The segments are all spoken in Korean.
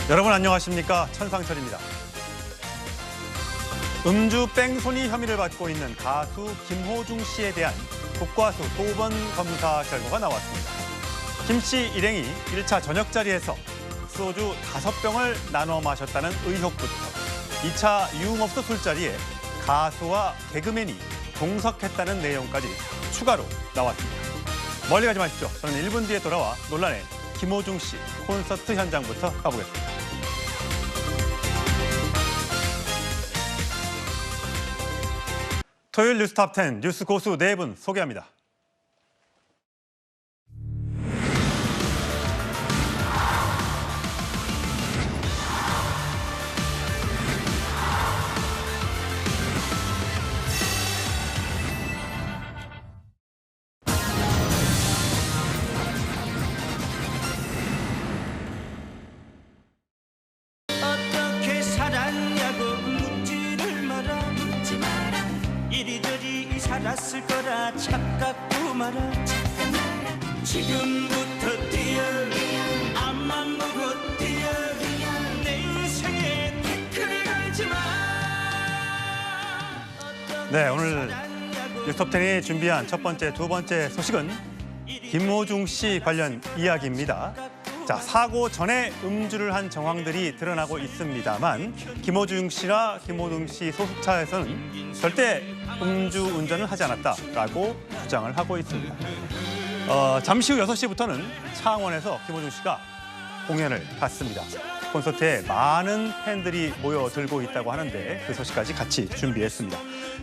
여러분 안녕하십니까? 천상철입니다. 음주 뺑소니 혐의를 받고 있는 가수 김호중 씨에 대한 국과수 소변 검사 결과가 나왔습니다. 김 씨 일행이 1차 저녁 자리에서 소주 5병을 나눠 마셨다는 의혹부터 2차 유흥업소 술자리에 가수와 개그맨이 동석했다는 내용까지 추가로 나왔습니다. 멀리 가지 마십시오. 저는 1분 뒤에 돌아와 논란의 김호중 씨 콘서트 현장부터 가보겠습니다. 토요일 뉴스탑10 뉴스 고수 4분 소개합니다. 어떻게 살았냐고 묻지를 마라 이리저리 살았을 거라 착각도 마라 지금부터 뛰어 앞만 보고 뛰어 내 인생에 태클을 걸지 마. 네, 오늘 뉴스톱10이 준비한 첫 번째, 두 번째 소식은 김호중 씨 관련 이야기입니다. 자, 사고 전에 음주를 한 정황들이 드러나고 있습니다만 김호중 씨와 김호중 씨 소속차에서는 절대 음주 운전을 하지 않았다라고 주장을 하고 있습니다. 잠시 후 6시부터는 창원에서 김호중 씨가 공연을 갖습니다. 콘서트에 많은 팬들이 모여들고 있다고 하는데 그 소식까지 같이 준비했습니다.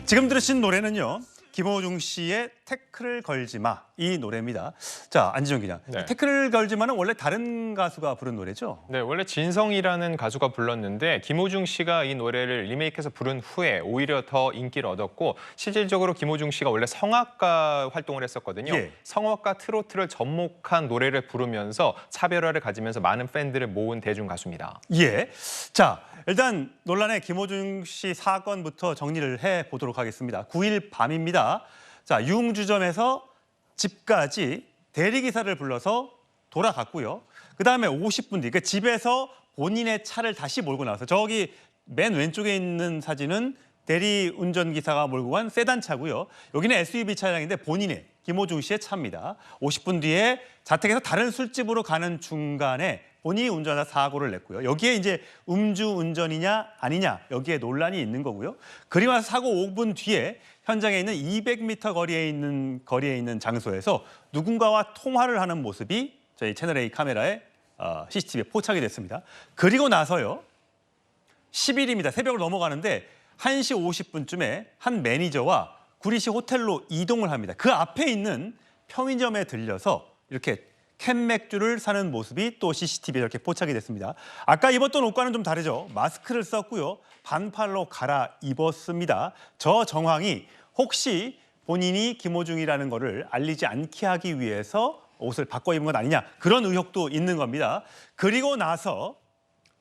지금 들으신 노래는요. 김호중 씨의 태클을 걸지 마, 이 노래입니다. 자, 안지정 기자. 네. 태클을 걸지 마는 원래 다른 가수가 부른 노래죠? 네, 원래 진성이라는 가수가 불렀는데 김호중 씨가 이 노래를 리메이크해서 부른 후에 오히려 더 인기를 얻었고 실질적으로 김호중 씨가 원래 성악가 활동을 했었거든요. 예. 성악가 트로트를 접목한 노래를 부르면서 차별화를 가지면서 많은 팬들을 모은 대중 가수입니다. 예. 자, 일단 논란의 김호중 씨 사건부터 정리를 해보도록 하겠습니다. 9일 밤입니다. 자, 유흥주점에서 집까지 대리기사를 불러서 돌아갔고요. 그다음에 50분 뒤, 그러니까 집에서 본인의 차를 다시 몰고 나와서 저기 맨 왼쪽에 있는 사진은 대리운전기사가 몰고 간 세단차고요. 여기는 SUV 차량인데 본인의 김호중 씨의 차입니다. 50분 뒤에 자택에서 다른 술집으로 가는 중간에 본인이 운전하다 사고를 냈고요. 여기에 이제 음주운전이냐 아니냐 여기에 논란이 있는 거고요. 그리고 나서 사고 5분 뒤에 현장에 있는 200m 거리에 있는 장소에서 누군가와 통화를 하는 모습이 저희 채널A 카메라에 CCTV에 포착이 됐습니다. 그리고 나서요. 10일입니다. 새벽을 넘어가는데 1시 50분쯤에 한 매니저와 구리시 호텔로 이동을 합니다. 그 앞에 있는 편의점에 들려서 이렇게 캔 맥주를 사는 모습이 또 CCTV에 이렇게 포착이 됐습니다. 아까 입었던 옷과는 좀 다르죠. 마스크를 썼고요. 반팔로 갈아입었습니다. 저 정황이 혹시 본인이 김호중이라는 거를 알리지 않게 하기 위해서 옷을 바꿔 입은 건 아니냐 그런 의혹도 있는 겁니다. 그리고 나서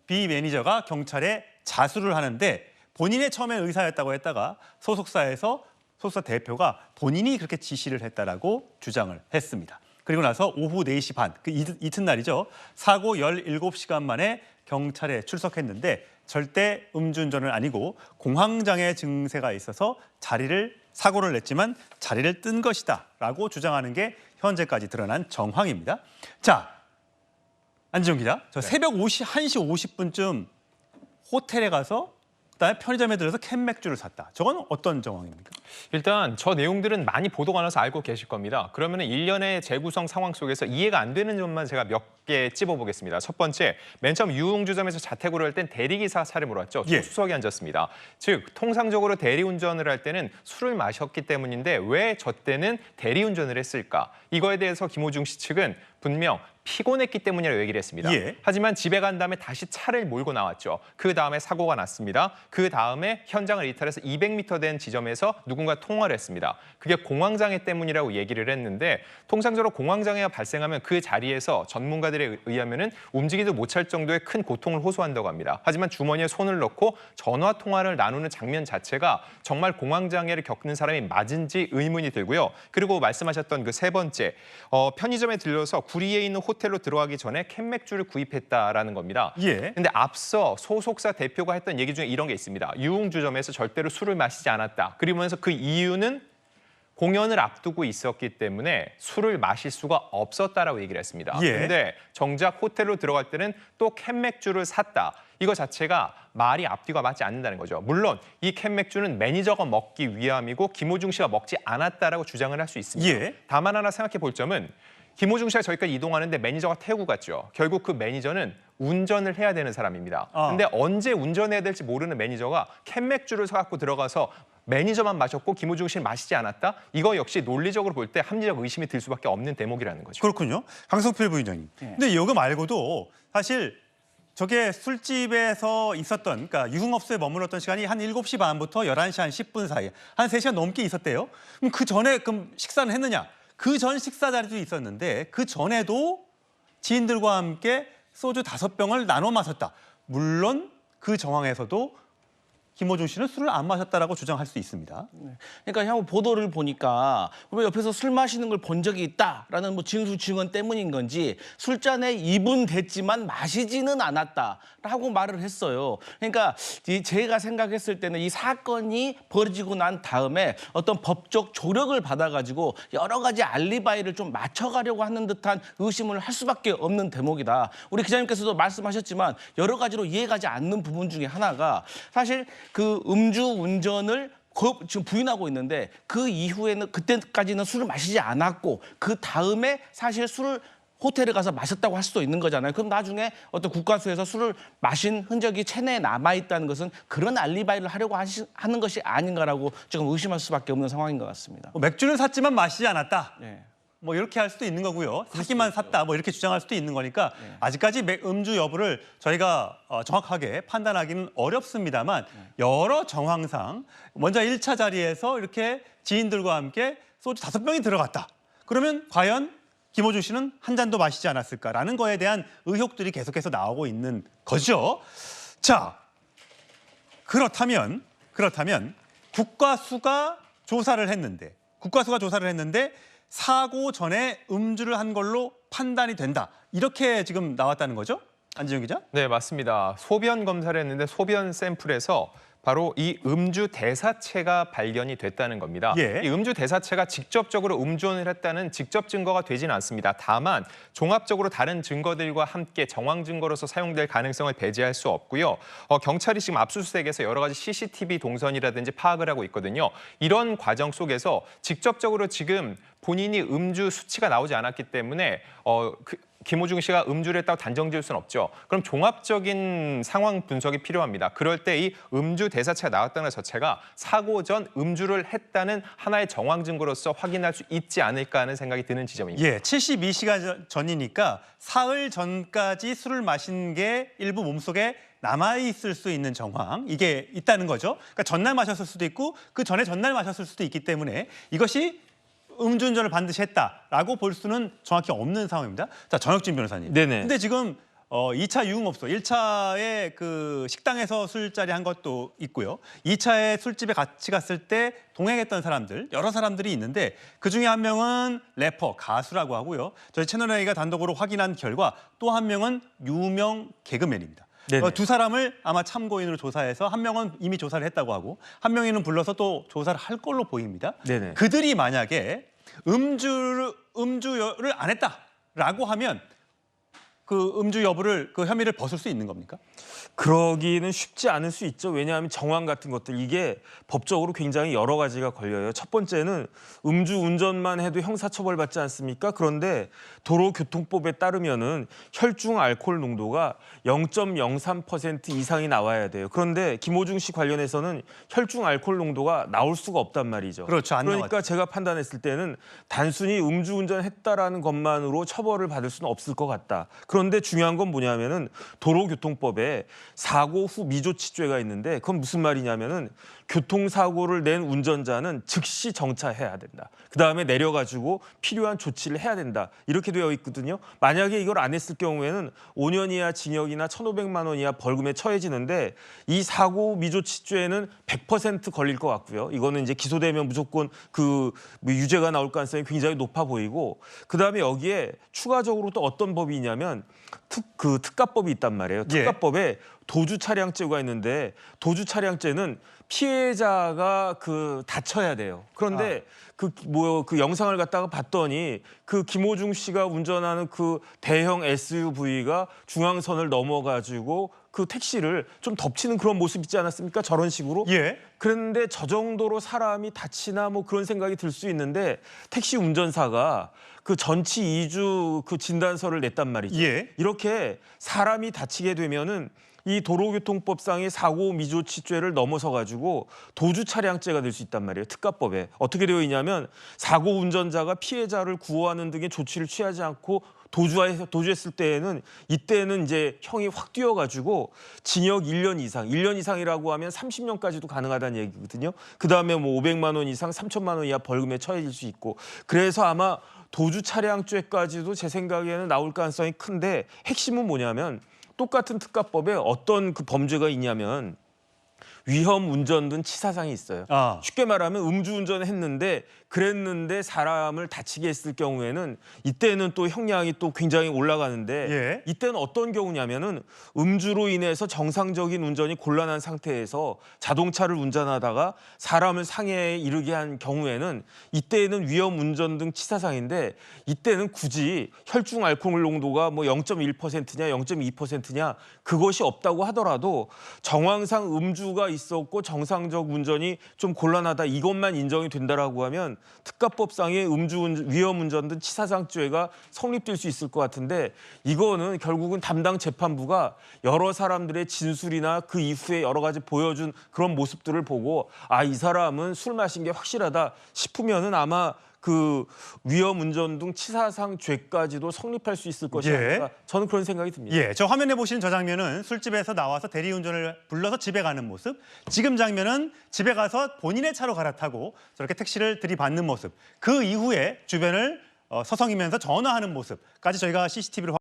B 매니저가 경찰에 자수를 하는데 본인의 처음에 의사였다고 했다가 소속사 대표가 본인이 그렇게 지시를 했다라고 주장을 했습니다. 그리고 나서 오후 4시 반, 그 이튿날이죠. 사고 17시간 만에 경찰에 출석했는데 절대 음주운전은 아니고 공황장애 증세가 있어서 사고를 냈지만 자리를 뜬 것이다 라고 주장하는 게 현재까지 드러난 정황입니다. 자, 안지정 기자, 저 새벽 1시 50분쯤 호텔에 가서 그다음에 편의점에 들어서 캔맥주를 샀다. 저건 어떤 정황입니까? 일단 저 내용들은 많이 보도가 나서 알고 계실 겁니다. 그러면 일련의 재구성 상황 속에서 이해가 안 되는 점만 제가 몇 개 찝어보겠습니다. 첫 번째, 맨 처음 유흥주점에서 자택으로 할 땐 대리기사 차를 몰았죠. 예. 조수석에 앉았습니다. 즉, 통상적으로 대리운전을 할 때는 술을 마셨기 때문인데 왜 저 때는 대리운전을 했을까? 이거에 대해서 김호중 씨 측은 분명 피곤했기 때문이라고 얘기를 했습니다. 예. 하지만 집에 간 다음에 다시 차를 몰고 나왔죠. 그 다음에 사고가 났습니다. 그 다음에 현장을 이탈해서 200m 된 지점에서 누군가 통화를 했습니다. 그게 공황장애 때문이라고 얘기를 했는데 통상적으로 공황장애가 발생하면 그 자리에서 전문가들에 의하면은 움직이도 못할 정도의 큰 고통을 호소한다고 합니다. 하지만 주머니에 손을 넣고 전화 통화를 나누는 장면 자체가 정말 공황장애를 겪는 사람이 맞은지 의문이 들고요. 그리고 말씀하셨던 그 세 번째, 편의점에 들려서 구리에 있는 호텔로 들어가기 전에 캔맥주를 구입했다라는 겁니다. 예. 근데 앞서 소속사 대표가 했던 얘기 중에 이런 게 있습니다. 유흥주점에서 절대로 술을 마시지 않았다. 그러면서 그 이유는 공연을 앞두고 있었기 때문에 술을 마실 수가 없었다라고 얘기를 했습니다. 예. 근데 정작 호텔로 들어갈 때는 또 캔맥주를 샀다. 이거 자체가 말이 앞뒤가 맞지 않는다는 거죠. 물론 이 캔맥주는 매니저가 먹기 위함이고 김호중 씨가 먹지 않았다라고 주장을 할 수 있습니다. 예. 다만 하나 생각해 볼 점은 김호중 씨가 저기까지 이동하는데 매니저가 태우고 갔죠. 결국 그 매니저는 운전을 해야 되는 사람입니다. 근데 언제 운전해야 될지 모르는 매니저가 캔맥주를 사갖고 들어가서 매니저만 마셨고 김호중 씨는 마시지 않았다? 이거 역시 논리적으로 볼 때 합리적 의심이 들 수밖에 없는 대목이라는 거죠. 그렇군요. 강성필 부위원님. 근데 이거 말고도 사실 저게 술집에서 있었던, 그러니까 유흥업소에 머물렀던 시간이 한 7시 반부터 11시 한 10분 사이, 한 3시간 넘게 있었대요. 그럼 그 전에 식사는 했느냐? 그 전 식사 자리도 있었는데 그 전에도 지인들과 함께 소주 5병을 나눠 마셨다. 물론 그 정황에서도 김호중 씨는 술을 안 마셨다라고 주장할 수 있습니다. 그러니까 향후 보도를 보니까 옆에서 술 마시는 걸 본 적이 있다라는 뭐 징수 증언 때문인 건지 술잔에 2분 됐지만 마시지는 않았다라고 말을 했어요. 그러니까 제가 생각했을 때는 이 사건이 벌어지고 난 다음에 어떤 법적 조력을 받아가지고 여러 가지 알리바이를 좀 맞춰가려고 하는 듯한 의심을 할 수밖에 없는 대목이다. 우리 기자님께서도 말씀하셨지만 여러 가지로 이해가지 않는 부분 중에 하나가 사실 그 음주 운전을 지금 부인하고 있는데 그 이후에는 그때까지는 술을 마시지 않았고 그 다음에 사실 술을 호텔에 가서 마셨다고 할 수도 있는 거잖아요. 그럼 나중에 어떤 국과수에서 술을 마신 흔적이 체내에 남아있다는 것은 그런 알리바이를 하려고 하는 것이 아닌가라고 지금 의심할 수밖에 없는 상황인 것 같습니다. 맥주는 샀지만 마시지 않았다. 네. 뭐 이렇게 할 수도 있는 거고요. 사기만 샀다 뭐 이렇게 주장할 수도 있는 거니까 아직까지 음주 여부를 저희가 정확하게 판단하기는 어렵습니다만 여러 정황상 먼저 1차 자리에서 이렇게 지인들과 함께 소주 5병이 들어갔다. 그러면 과연 김호중 씨는 한 잔도 마시지 않았을까라는 거에 대한 의혹들이 계속해서 나오고 있는 거죠. 자, 그렇다면 국과수가 조사를 했는데 사고 전에 음주를 한 걸로 판단이 된다. 이렇게 지금 나왔다는 거죠? 안지영 기자? 네, 맞습니다. 소변 검사를 했는데 소변 샘플에서 바로 이 음주 대사체가 발견이 됐다는 겁니다. 예. 이 음주 대사체가 직접적으로 음주운을 했다는 직접 증거가 되지는 않습니다. 다만 종합적으로 다른 증거들과 함께 정황 증거로서 사용될 가능성을 배제할 수 없고요. 경찰이 지금 압수수색에서 여러 가지 CCTV 동선이라든지 파악을 하고 있거든요. 이런 과정 속에서 직접적으로 지금 본인이 음주 수치가 나오지 않았기 때문에 김호중 씨가 음주를 했다고 단정 지을 수는 없죠. 그럼 종합적인 상황 분석이 필요합니다. 그럴 때 이 음주 대사체가 나왔다는 것 자체가 사고 전 음주를 했다는 하나의 정황 증거로서 확인할 수 있지 않을까 하는 생각이 드는 지점입니다. 예, 72시간 전이니까 사흘 전까지 술을 마신 게 일부 몸속에 남아있을 수 있는 정황, 이게 있다는 거죠. 그러니까 전날 마셨을 수도 있고 그 전에 전날 마셨을 수도 있기 때문에 이것이 음주운전을 반드시 했다라고 볼 수는 정확히 없는 상황입니다. 자, 전혁진 변호사님. 네네. 근데 지금 2차 유흥업소, 1차에 그 식당에서 술자리 한 것도 있고요. 2차에 술집에 같이 갔을 때 동행했던 사람들, 여러 사람들이 있는데 그중에 한 명은 래퍼, 가수라고 하고요. 저희 채널A가 단독으로 확인한 결과 또 한 명은 유명 개그맨입니다. 네네. 두 사람을 아마 참고인으로 조사해서 한 명은 이미 조사를 했다고 하고 한 명은 불러서 또 조사를 할 걸로 보입니다. 네네. 그들이 만약에 음주를 안 했다라고 하면 그 음주 여부를 그 혐의를 벗을 수 있는 겁니까? 그러기는 쉽지 않을 수 있죠. 왜냐하면 정황 같은 것들 이게 법적으로 굉장히 여러 가지가 걸려요. 첫 번째는 음주 운전만 해도 형사처벌받지 않습니까? 그런데 도로교통법에 따르면은 혈중 알코올 농도가 0.03% 이상이 나와야 돼요. 그런데 김호중 씨 관련해서는 혈중 알코올 농도가 나올 수가 없단 말이죠. 그렇죠. 안 그러니까 나왔죠. 제가 판단했을 때는 단순히 음주 운전했다라는 것만으로 처벌을 받을 수는 없을 것 같다. 그런데 중요한 건 뭐냐면은 도로교통법에 사고 후 미조치죄가 있는데 그건 무슨 말이냐면은 교통사고를 낸 운전자는 즉시 정차해야 된다. 그다음에 내려가지고 필요한 조치를 해야 된다. 이렇게 되어 있거든요. 만약에 이걸 안 했을 경우에는 5년 이하 징역이나 1,500만 원 이하 벌금에 처해지는데 이 사고 미조치죄는 100% 걸릴 것 같고요. 이거는 이제 기소되면 무조건 그 유죄가 나올 가능성이 굉장히 높아 보이고 그다음에 여기에 추가적으로 또 어떤 법이 있냐면 특가법이 있단 말이에요. 특가법에 도주 차량죄가 있는데 도주 차량죄는 피해자가 다쳐야 돼요. 그런데 그 영상을 갖다가 봤더니 그 김호중 씨가 운전하는 그 대형 SUV가 중앙선을 넘어가지고 그 택시를 좀 덮치는 그런 모습 있지 않았습니까? 저런 식으로. 예. 그런데 저 정도로 사람이 다치나 뭐 그런 생각이 들 수 있는데 택시 운전사가 그 전치 2주 그 진단서를 냈단 말이죠. 예. 이렇게 사람이 다치게 되면은 이 도로교통법상의 사고 미조치죄를 넘어서 가지고 도주 차량죄가 될 수 있단 말이에요. 특가법에 어떻게 되어 있냐면 사고 운전자가 피해자를 구호하는 등의 조치를 취하지 않고 도주했을 때에는 이때는 이제 형이 확 뛰어가지고 징역 1년 이상, 1년 이상이라고 하면 30년까지도 가능하다는 얘기거든요. 그 다음에 뭐 500만 원 이상, 3천만 원 이하 벌금에 처해질 수 있고 그래서 아마 도주 차량죄까지도 제 생각에는 나올 가능성이 큰데 핵심은 뭐냐면 똑같은 특가법에 어떤 그 범죄가 있냐면 위험 운전 등 치사상이 있어요. 쉽게 말하면 음주운전을 그랬는데 사람을 다치게 했을 경우에는 이때는 또 형량이 또 굉장히 올라가는데 이때는 어떤 경우냐면은 음주로 인해서 정상적인 운전이 곤란한 상태에서 자동차를 운전하다가 사람을 상해에 이르게 한 경우에는 이때는 위험 운전 등 치사상인데 이때는 굳이 혈중 알코올 농도가 뭐 0.1%냐 0.2%냐 그것이 없다고 하더라도 정황상 음주가 있었고 정상적 운전이 좀 곤란하다 이것만 인정이 된다라고 하면 특가법상의 위험 운전 등 치사상죄가 성립될 수 있을 것 같은데 이거는 결국은 담당 재판부가 여러 사람들의 진술이나 그 이후에 여러 가지 보여준 그런 모습들을 보고 이 사람은 술 마신 게 확실하다 싶으면은 아마 그 위험 운전 등 치사상 죄까지도 성립할 수 있을 것이 아닐까 저는 그런 생각이 듭니다. 저 화면에 보시는 저 장면은 술집에서 나와서 대리운전을 불러서 집에 가는 모습. 지금 장면은 집에 가서 본인의 차로 갈아타고 저렇게 택시를 들이받는 모습. 그 이후에 주변을 서성이면서 전화하는 모습까지 저희가 CCTV를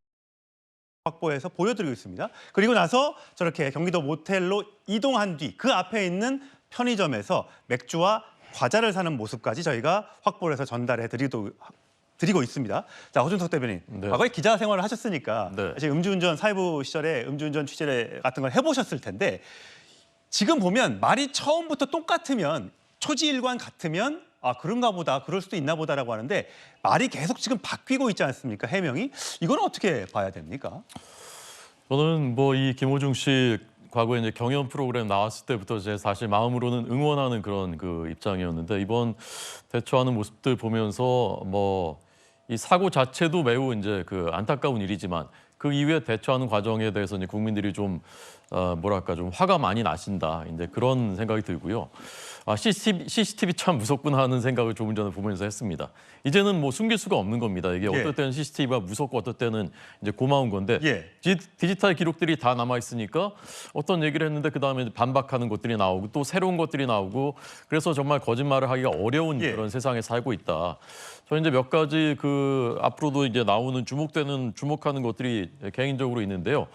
확보해서 보여드리고 있습니다. 그리고 나서 저렇게 경기도 모텔로 이동한 뒤 그 앞에 있는 편의점에서 맥주와 과자를 사는 모습까지 저희가 확보를 해서 전달해 드리고 있습니다. 자, 허준석 대변인, 과거에 기자 생활을 하셨으니까 사실 음주운전 사회부 시절에 음주운전 취재 같은 걸 해보셨을 텐데 지금 보면 말이 처음부터 똑같으면 초지일관 같으면 그런가 보다, 그럴 수도 있나 보다라고 하는데 말이 계속 지금 바뀌고 있지 않습니까? 해명이. 이건 어떻게 봐야 됩니까? 저는 뭐 이 김호중 씨 과거에 이제 경연 프로그램 나왔을 때부터 제 사실 마음으로는 응원하는 그런 그 입장이었는데 이번 대처하는 모습들 보면서 뭐 이 사고 자체도 매우 이제 그 안타까운 일이지만 그 이후에 대처하는 과정에 대해서 이제 국민들이 좀 뭐랄까 좀 화가 많이 나신다 이제 그런 생각이 들고요. CCTV 참 무섭구나 하는 생각을 조금 전에 보면서 했습니다. 이제는 뭐 숨길 수가 없는 겁니다. 이게 어떨 때는 CCTV가 무섭고 어떨 때는 이제 고마운 건데 디지털 기록들이 다 남아 있으니까 어떤 얘기를 했는데 그 다음에 반박하는 것들이 나오고 또 새로운 것들이 나오고 그래서 정말 거짓말을 하기가 어려운 그런 세상에 살고 있다. 저 이제 몇 가지 그 앞으로도 이제 나오는 주목하는 것들이 개인적으로 있는데요.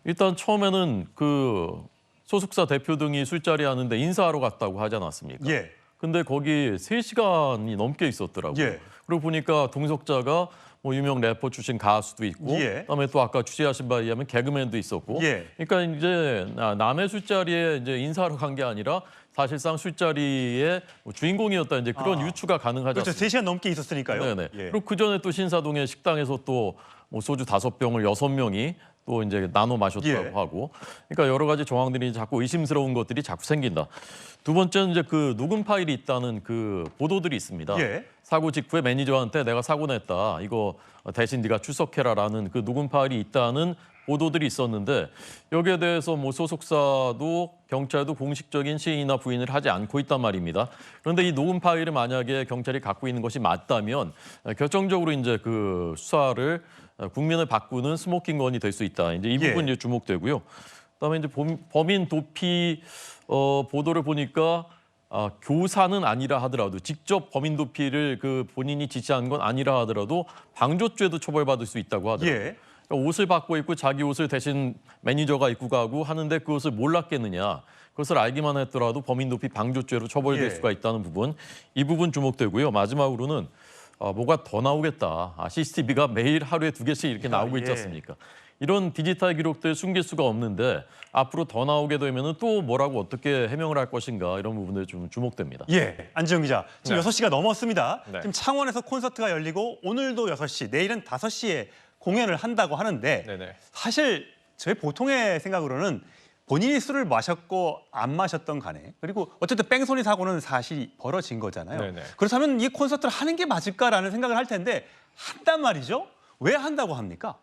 일단 처음에는 그 소속사 대표 등이 술자리 하는데 인사하러 갔다고 하지 않았습니까? 근데 거기 3시간이 넘게 있었더라고요. 그리고 보니까 동석자가 뭐 유명 래퍼 출신 가수도 있고 그다음에 또 아까 취재하신 바에 의하면 개그맨도 있었고 그러니까 이제 남의 술자리에 이제 인사하러 간 게 아니라 사실상 술자리의 주인공이었다 이제 그런 유추가 가능하지 않습니까? 그렇죠. 3시간 넘게 있었으니까요. 그리고 그 전에 또 신사동의 식당에서 또 뭐 소주 5병을 6명이 또 이제 나눠 마셨다고 하고 그러니까 여러 가지 정황들이 자꾸 의심스러운 것들이 자꾸 생긴다. 두 번째는 이제 그 녹음 파일이 있다는 그 보도들이 있습니다. 사고 직후에 매니저한테 내가 사고 냈다. 이거 대신 네가 출석해라라는 그 녹음 파일이 있다는 보도들이 있었는데 여기에 대해서 뭐 소속사도 경찰도 공식적인 시인이나 부인을 하지 않고 있단 말입니다. 그런데 이 녹음 파일을 만약에 경찰이 갖고 있는 것이 맞다면 결정적으로 이제 그 수사를 국민을 바꾸는 스모킹건이 될 수 있다. 이제 이 부분이 주목되고요. 그다음에 이제 범인 도피 보도를 보니까 교사는 아니라 하더라도 직접 범인 도피를 그 본인이 지시한 건 아니라 하더라도 방조죄도 처벌받을 수 있다고 하더라고요. 예. 그러니까 옷을 바꿔 입고 자기 옷을 대신 매니저가 입고 가고 하는데 그것을 몰랐겠느냐. 그것을 알기만 했더라도 범인 도피 방조죄로 처벌될 예. 수가 있다는 부분. 이 부분 주목되고요. 마지막으로는 뭐가 더 나오겠다. CCTV가 매일 하루에 2개씩 이렇게 나오고 있지 예. 않습니까? 이런 디지털 기록들 숨길 수가 없는데 앞으로 더 나오게 되면 또 뭐라고 어떻게 해명을 할 것인가 이런 부분들이 좀 주목됩니다. 예, 안지영 기자. 지금 네. 6시가 넘었습니다. 네. 지금 창원에서 콘서트가 열리고 오늘도 6시, 내일은 5시에 공연을 한다고 하는데 네네. 사실 저희 보통의 생각으로는 본인이 술을 마셨고 안 마셨던 간에 그리고 어쨌든 뺑소니 사고는 사실 벌어진 거잖아요. 네네. 그렇다면 이 콘서트를 하는 게 맞을까라는 생각을 할 텐데 한단 말이죠. 왜 한다고 합니까?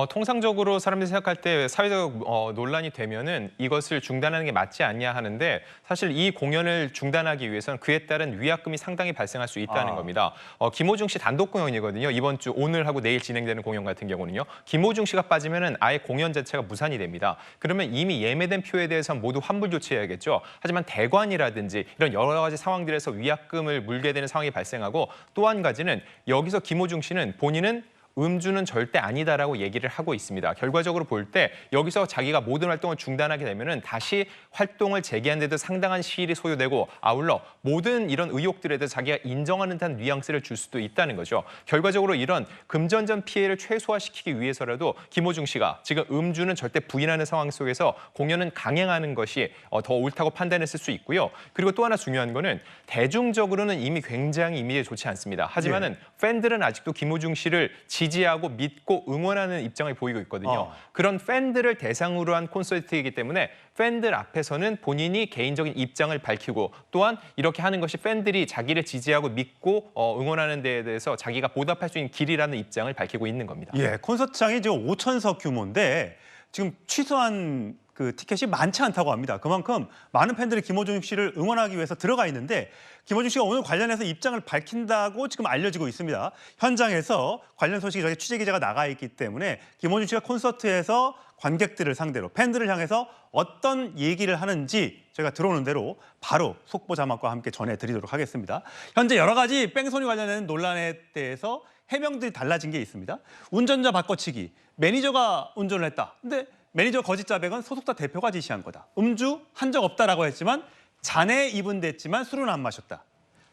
통상적으로 사람들이 생각할 때 사회적 논란이 되면은 이것을 중단하는 게 맞지 않냐 하는데 사실 이 공연을 중단하기 위해서는 그에 따른 위약금이 상당히 발생할 수 있다는 겁니다. 김호중 씨 단독 공연이거든요. 이번 주 오늘하고 내일 진행되는 공연 같은 경우는요. 김호중 씨가 빠지면은 아예 공연 자체가 무산이 됩니다. 그러면 이미 예매된 표에 대해서 모두 환불 조치해야겠죠. 하지만 대관이라든지 이런 여러 가지 상황들에서 위약금을 물게 되는 상황이 발생하고 또 한 가지는 여기서 김호중 씨는 본인은 음주는 절대 아니다라고 얘기를 하고 있습니다. 결과적으로 볼 때 여기서 자기가 모든 활동을 중단하게 되면은 다시 활동을 재개하는 데도 상당한 시일이 소요되고 아울러 모든 이런 의혹들에 대해서 자기가 인정하는 듯한 뉘앙스를 줄 수도 있다는 거죠. 결과적으로 이런 금전적 피해를 최소화시키기 위해서라도 김호중 씨가 지금 음주는 절대 부인하는 상황 속에서 공연은 강행하는 것이 더 옳다고 판단했을 수 있고요. 그리고 또 하나 중요한 거는 대중적으로는 이미 굉장히 이미지 좋지 않습니다. 하지만은 팬들은 아직도 김호중 씨를 지지하고 믿고 응원하는 입장을 보이고 있거든요. 그런 팬들을 대상으로 한 콘서트이기 때문에 팬들 앞에서는 본인이 개인적인 입장을 밝히고 또한 이렇게 하는 것이 팬들이 자기를 지지하고 믿고 응원하는 데에 대해서 자기가 보답할 수 있는 길이라는 입장을 밝히고 있는 겁니다. 예, 콘서트장이 지금 5,000석 규모인데 지금 취소한 그 티켓이 많지 않다고 합니다. 그만큼 많은 팬들이 김호중 씨를 응원하기 위해서 들어가 있는데 김호중 씨가 오늘 관련해서 입장을 밝힌다고 지금 알려지고 있습니다. 현장에서 관련 소식이 저희 취재기자가 나가 있기 때문에 김호중 씨가 콘서트에서 관객들을 상대로 팬들을 향해서 어떤 얘기를 하는지 저희가 들어오는 대로 바로 속보 자막과 함께 전해드리도록 하겠습니다. 현재 여러 가지 뺑소니 관련된 논란에 대해서 해명들이 달라진 게 있습니다. 운전자 바꿔치기, 매니저가 운전을 했다. 근데 매니저 거짓 자백은 소속사 대표가 지시한 거다. 음주 한 적 없다라고 했지만 잔에 입은 됐지만 술은 안 마셨다.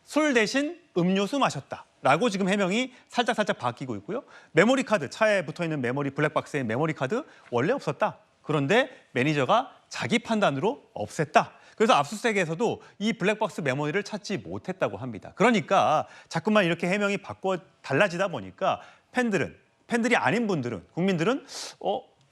술 대신 음료수 마셨다. 라고 지금 해명이 살짝 바뀌고 있고요. 메모리 카드, 차에 붙어있는 메모리 블랙박스의 메모리 카드 원래 없었다. 그런데 매니저가 자기 판단으로 없앴다. 그래서 압수수색에서도 이 블랙박스 메모리를 찾지 못했다고 합니다. 그러니까 자꾸만 이렇게 해명이 달라지다 보니까 팬들이 아닌 분들은, 국민들은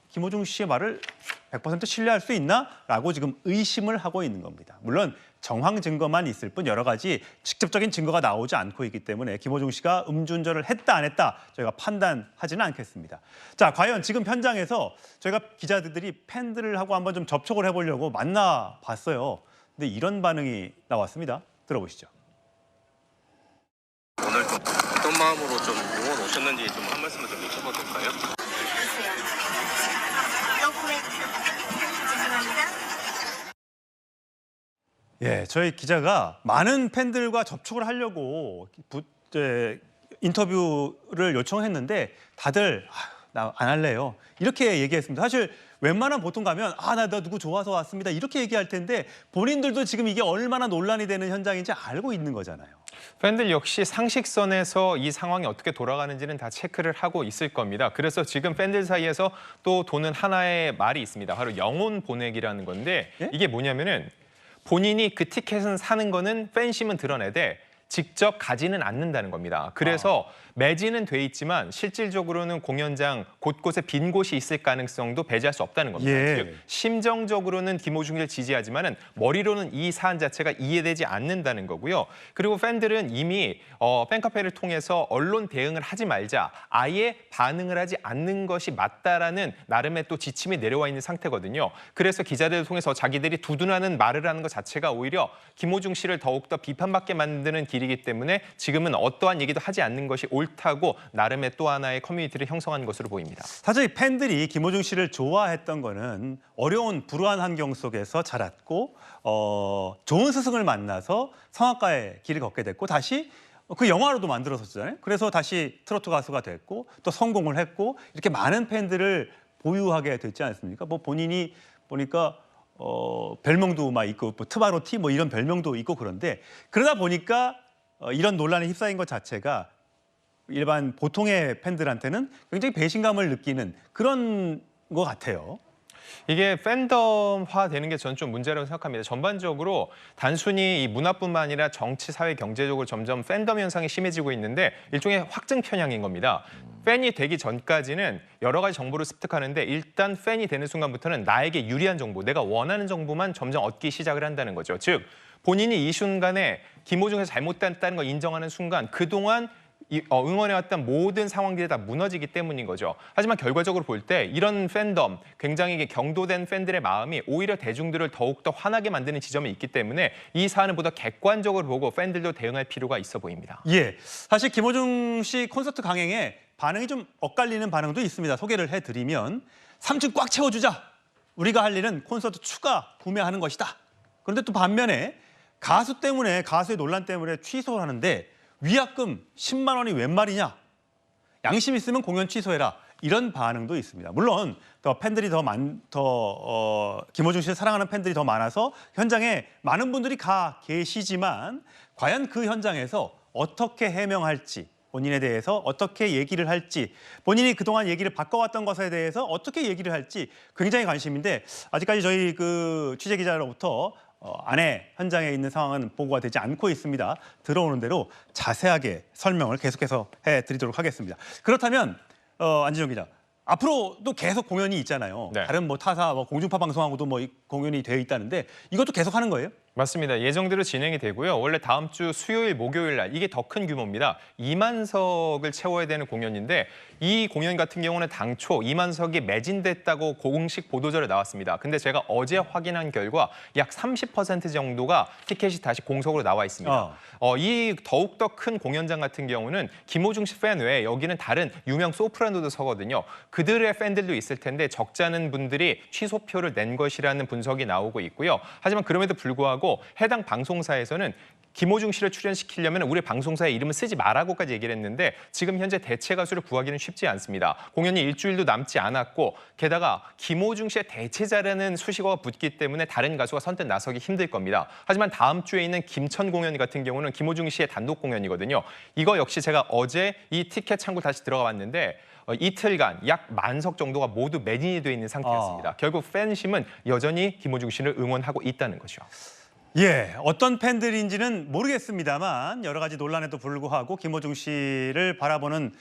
김호중 씨의 말을 100% 신뢰할 수 있나? 라고 지금 의심을 하고 있는 겁니다. 물론 정황 증거만 있을 뿐 여러 가지 직접적인 증거가 나오지 않고 있기 때문에 김호중 씨가 음주운전을 했다 안 했다 저희가 판단하지는 않겠습니다. 자, 과연 지금 현장에서 저희가 기자들이 팬들하고 한번 좀 접촉을 해보려고 만나봤어요. 근데 이런 반응이 나왔습니다. 들어보시죠. 오늘 좀 어떤 마음으로 좀 응원 오셨는지 좀 한 말씀을 좀 여쭤봐도 될까요? 예, 저희 기자가 많은 팬들과 접촉을 하려고 인터뷰를 요청했는데 다들 나 안 할래요. 이렇게 얘기했습니다. 사실 웬만한 보통 가면 나 누구 좋아서 왔습니다. 이렇게 얘기할 텐데 본인들도 지금 이게 얼마나 논란이 되는 현장인지 알고 있는 거잖아요. 팬들 역시 상식선에서 이 상황이 어떻게 돌아가는지는 다 체크를 하고 있을 겁니다. 그래서 지금 팬들 사이에서 또 도는 하나의 말이 있습니다. 바로 영혼 보내기라는 건데 예? 이게 뭐냐면은 본인이 그 티켓은 사는 거는 팬심은 드러내되 직접 가지는 않는다는 겁니다. 그래서 매진은 돼 있지만 실질적으로는 공연장 곳곳에 빈 곳이 있을 가능성도 배제할 수 없다는 겁니다. 예. 즉 심정적으로는 김호중을 지지하지만은 머리로는 이 사안 자체가 이해되지 않는다는 거고요. 그리고 팬들은 이미 팬카페를 통해서 언론 대응을 하지 말자, 아예 반응을 하지 않는 것이 맞다라는 나름의 또 지침이 내려와 있는 상태거든요. 그래서 기자들을 통해서 자기들이 두둔하는 말을 하는 것 자체가 오히려 김호중 씨를 더욱더 비판받게 만드는 길이기 때문에 지금은 어떠한 얘기도 하지 않는 것이 옳다고 나름의 또 하나의 커뮤니티를 형성한 것으로 보입니다. 사실 팬들이 김호중 씨를 좋아했던 거는 어려운 불우한 환경 속에서 자랐고 좋은 스승을 만나서 성악가의 길을 걷게 됐고 다시 그 영화로도 만들어졌잖아요. 그래서 다시 트로트 가수가 됐고 또 성공을 했고 이렇게 많은 팬들을 보유하게 됐지 않습니까? 뭐 본인이 보니까 별명도 막 있고 뭐 트바로티 뭐 이런 별명도 있고 그런데 그러다 보니까 이런 논란에 휩싸인 것 자체가 일반 보통의 팬들한테는 굉장히 배신감을 느끼는 그런 것 같아요. 이게 팬덤화 되는 게 저는 좀 문제라고 생각합니다. 전반적으로 단순히 이 문화뿐만 아니라 정치, 사회, 경제적으로 점점 팬덤 현상이 심해지고 있는데 일종의 확증 편향인 겁니다. 팬이 되기 전까지는 여러 가지 정보를 습득하는데 일단 팬이 되는 순간부터는 나에게 유리한 정보, 내가 원하는 정보만 점점 얻기 시작을 한다는 거죠. 즉 본인이 이 순간에 김호중에서 잘못됐다는 걸 인정하는 순간 그동안 응원해왔던 모든 상황들이 다 무너지기 때문인 거죠. 하지만 결과적으로 볼 때 이런 팬덤, 굉장히 경도된 팬들의 마음이 오히려 대중들을 더욱더 화나게 만드는 지점이 있기 때문에 이 사안을 보다 객관적으로 보고 팬들도 대응할 필요가 있어 보입니다. 예, 사실 김호중 씨 콘서트 강행에 반응이 좀 엇갈리는 반응도 있습니다. 소개를 해드리면 3층 꽉 채워주자. 우리가 할 일은 콘서트 추가 구매하는 것이다. 그런데 또 반면에 가수 때문에 가수의 논란 때문에 취소를 하는데 위약금 10만 원이 웬 말이냐? 양심 있으면 공연 취소해라. 이런 반응도 있습니다. 물론 더 팬들이 김호중 씨를 사랑하는 팬들이 더 많아서 현장에 많은 분들이 가 계시지만 과연 그 현장에서 어떻게 해명할지 본인에 대해서 어떻게 얘기를 할지 본인이 그동안 얘기를 바꿔왔던 것에 대해서 어떻게 얘기를 할지 굉장히 관심인데 아직까지 저희 그 취재기자로부터 안에 현장에 있는 상황은 보고가 되지 않고 있습니다. 들어오는 대로 자세하게 설명을 계속해서 해드리도록 하겠습니다. 그렇다면 안진영 기자, 앞으로도 계속 공연이 있잖아요. 네. 다른 뭐 타사, 공중파 방송하고도 뭐 공연이 되어 있다는데 이것도 계속 하는 거예요? 맞습니다. 예정대로 진행이 되고요. 원래 다음 주 수요일, 목요일 날 이게 더 큰 규모입니다. 2만석을 채워야 되는 공연인데 이 공연 같은 경우는 당초 2만석이 매진됐다고 공식 보도자료 나왔습니다. 근데 제가 어제 확인한 결과 약 30% 정도가 티켓이 다시 공석으로 나와 있습니다. 이 더욱더 큰 공연장 같은 경우는 김호중 씨 팬 외에 여기는 다른 유명 소프라노도 서거든요. 그들의 팬들도 있을 텐데 적지 않은 분들이 취소표를 낸 것이라는 분석이 나오고 있고요. 하지만 그럼에도 불구하고 해당 방송사에서는 김호중 씨를 출연시키려면 우리 방송사의 이름을 쓰지 말라고까지 얘기를 했는데 지금 현재 대체 가수를 구하기는 쉽지 않습니다. 공연이 일주일도 남지 않았고 게다가 김호중 씨의 대체자라는 수식어가 붙기 때문에 다른 가수가 선뜻 나서기 힘들 겁니다. 하지만 다음 주에 있는 김천 공연 같은 경우는 김호중 씨의 단독 공연이거든요. 이거 역시 제가 어제 이 티켓 창구 다시 들어가 봤는데 이틀간 약 만석 정도가 모두 매진이 돼 있는 상태였습니다. 결국 팬심은 여전히 김호중 씨를 응원하고 있다는 거죠. 예, 어떤 팬들인지는 모르겠습니다만 여러 가지 논란에도 불구하고 김호중 씨를 바라보는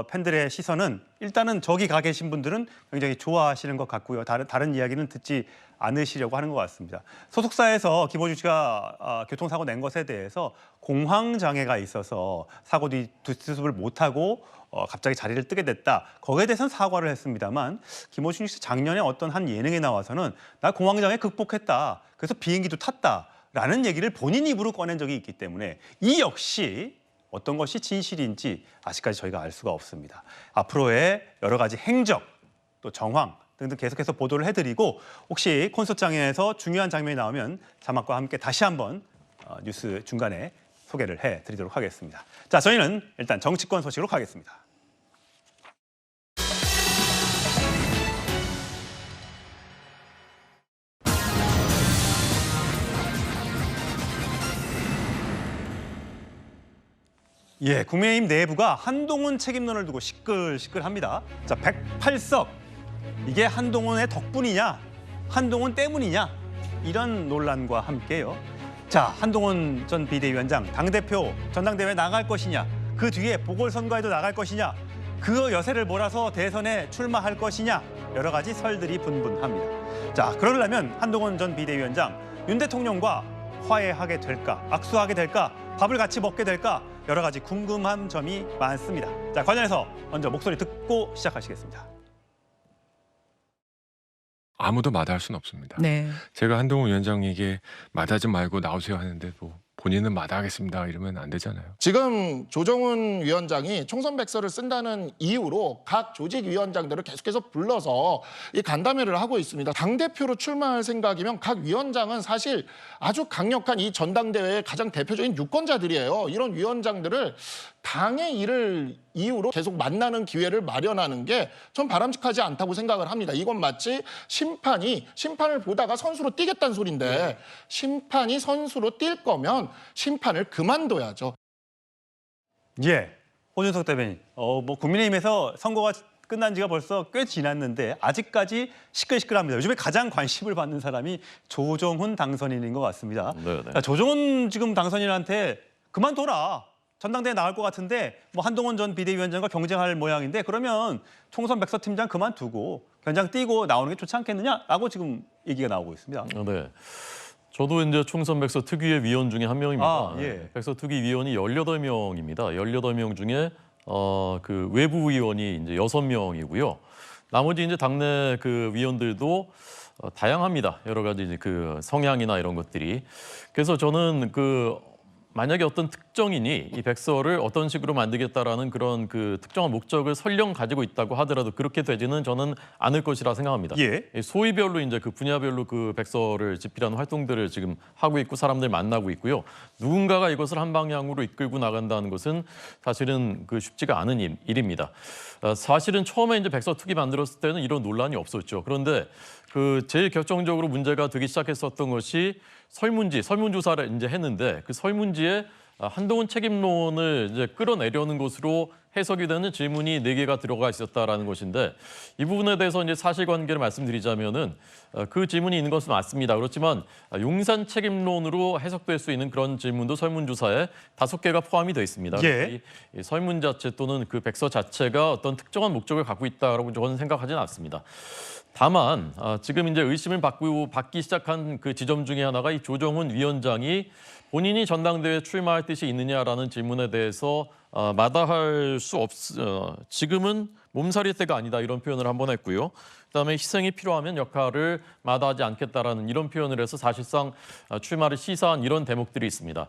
팬들의 시선은 일단은 저기 가 계신 분들은 굉장히 좋아하시는 것 같고요. 다른 이야기는 듣지 않으시려고 하는 것 같습니다. 소속사에서 김호중 씨가 교통사고 낸 것에 대해서 공황장애가 있어서 사고 뒤 뒷수습을 못하고 갑자기 자리를 뜨게 됐다. 거기에 대해서는 사과를 했습니다만 김호중 씨 작년에 어떤 한 예능에 나와서는 나 공황장애 극복했다. 그래서 비행기도 탔다라는 얘기를 본인 입으로 꺼낸 적이 있기 때문에 이 역시 어떤 것이 진실인지 아직까지 저희가 알 수가 없습니다. 앞으로의 여러 가지 행적, 또 정황 등등 계속해서 보도를 해드리고 혹시 콘서트장에서 중요한 장면이 나오면 자막과 함께 다시 한번 뉴스 중간에 소개를 해드리도록 하겠습니다. 자, 저희는 일단 정치권 소식으로 가겠습니다. 예, 국민의힘 내부가 한동훈 책임론을 두고 시끌시끌합니다. 자, 108석. 이게 한동훈의 덕분이냐? 한동훈 때문이냐? 이런 논란과 함께요. 자, 한동훈 전 비대위원장 당대표 전당대회에 나갈 것이냐? 그 뒤에 보궐선거에도 나갈 것이냐? 그 여세를 몰아서 대선에 출마할 것이냐? 여러 가지 설들이 분분합니다. 자, 그러려면 한동훈 전 비대위원장 윤 대통령과 화해하게 될까? 악수하게 될까? 밥을 같이 먹게 될까? 여러 가지 궁금한 점이 많습니다. 자, 관련해서 먼저 목소리 듣고 시작하시겠습니다. 아무도 마다할 수는 없습니다. 네. 제가 한동훈 위원장에게 마다하지 말고 나오세요 하는데 뭐 본인은 마다하겠습니다 이러면 안 되잖아요. 지금 조정훈 위원장이 총선 백서를 쓴다는 이유로 각 조직위원장들을 계속해서 불러서 이 간담회를 하고 있습니다. 당대표로 출마할 생각이면 각 위원장은 사실 아주 강력한 이 전당대회의 가장 대표적인 유권자들이에요. 이런 위원장들을 당의 일을 이유로 계속 만나는 기회를 마련하는 게 전 바람직하지 않다고 생각을 합니다. 이건 마치 심판을 보다가 선수로 뛰겠다는 소린데 심판이 선수로 뛸 거면 심판을 그만둬야죠. 예, 호준석 대변인. 뭐 국민의힘에서 선거가 끝난 지가 벌써 꽤 지났는데 아직까지 시끌시끌합니다. 요즘에 가장 관심을 받는 사람이 조정훈 당선인인 것 같습니다. 네네. 자, 조정훈 지금 당선인한테 그만둬라. 전당대회 나갈 것 같은데 뭐 한동훈 전 비대위원장과 경쟁할 모양인데 그러면 총선 백서팀장 그만두고 견장 뛰고 나오는 게 좋지 않겠느냐라고 지금 얘기가 나오고 있습니다. 네. 저도 이제 총선 백서 특위의 위원 중에 한 명입니다. 아, 예. 백서 특위 위원이 18명입니다. 18명 중에 그 외부 위원이 이제 6명이고요. 나머지 이제 당내 그 위원들도 다양합니다. 여러 가지 이제 그 성향이나 이런 것들이. 그래서 저는 만약에 어떤 특정인이 이 백서를 어떤 식으로 만들겠다라는 그런 그 특정한 목적을 설령 가지고 있다고 하더라도 그렇게 되지는 저는 않을 것이라 생각합니다. 예. 소위별로 이제 그 분야별로 그 백서를 집필하는 활동들을 지금 하고 있고 사람들 만나고 있고요. 누군가가 이것을 한 방향으로 이끌고 나간다는 것은 사실은 쉽지가 않은 일입니다. 사실은 처음에 이제 백서 특위 만들었을 때는 이런 논란이 없었죠. 그런데 제일 결정적으로 문제가 되기 시작했었던 것이 설문조사를 이제 했는데 그 설문지에 한동훈 책임론을 이제 끌어내려는 것으로 해석이 되는 질문이 4개가 들어가 있었다라는 것인데 이 부분에 대해서 이제 사실관계를 말씀드리자면은 그 질문이 있는 것은 맞습니다. 그렇지만 용산 책임론으로 해석될 수 있는 그런 질문도 설문조사에 5개가 포함이 되어 있습니다. 예. 이 설문 자체 또는 그 백서 자체가 어떤 특정한 목적을 갖고 있다라고 저는 생각하지는 않습니다. 다만 지금 이제 의심을 받기 시작한 그 지점 중에 하나가 이 조정훈 위원장이 본인이 전당대회에 출마할 뜻이 있느냐라는 질문에 대해서 마다할 수 지금은 몸살일 때가 아니다 이런 표현을 한번 했고요. 그다음에 희생이 필요하면 역할을 마다하지 않겠다라는 이런 표현을 해서 사실상 출마를 시사한 이런 대목들이 있습니다.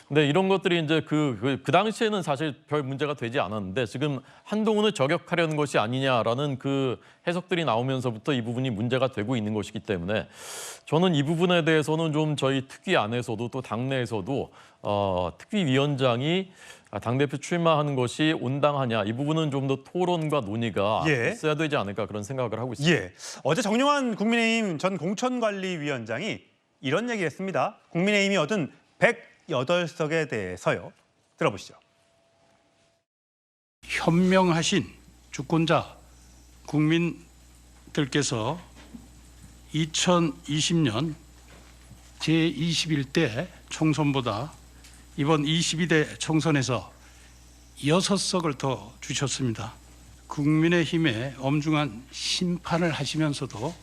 근데 이런 것들이 이제 그 당시에는 사실 별 문제가 되지 않았는데 지금 한동훈을 저격하려는 것이 아니냐라는 그 해석들이 나오면서부터 이 부분이 문제가 되고 있는 것이기 때문에 저는 이 부분에 대해서는 좀 저희 특위 안에서도 또 당내에서도 특위위원장이 당대표 출마하는 것이 온당하냐 이 부분은 좀 더 토론과 논의가 예. 있어야 되지 않을까 그런 생각을 하고 있습니다. 예. 어제 정용환 국민의힘 전 공천관리위원장이 이런 얘기를 했습니다. 국민의힘이 얻은 108석에 대해서요. 들어보시죠. 현명하신 주권자 국민들께서 2020년 제21대 총선보다 이번 22대 총선에서 6석을 더 주셨습니다. 국민의힘에 엄중한 심판을 하시면서도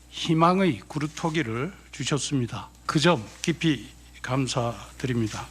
희망의 구루토기를 주셨습니다. 그 점 깊이 감사드립니다.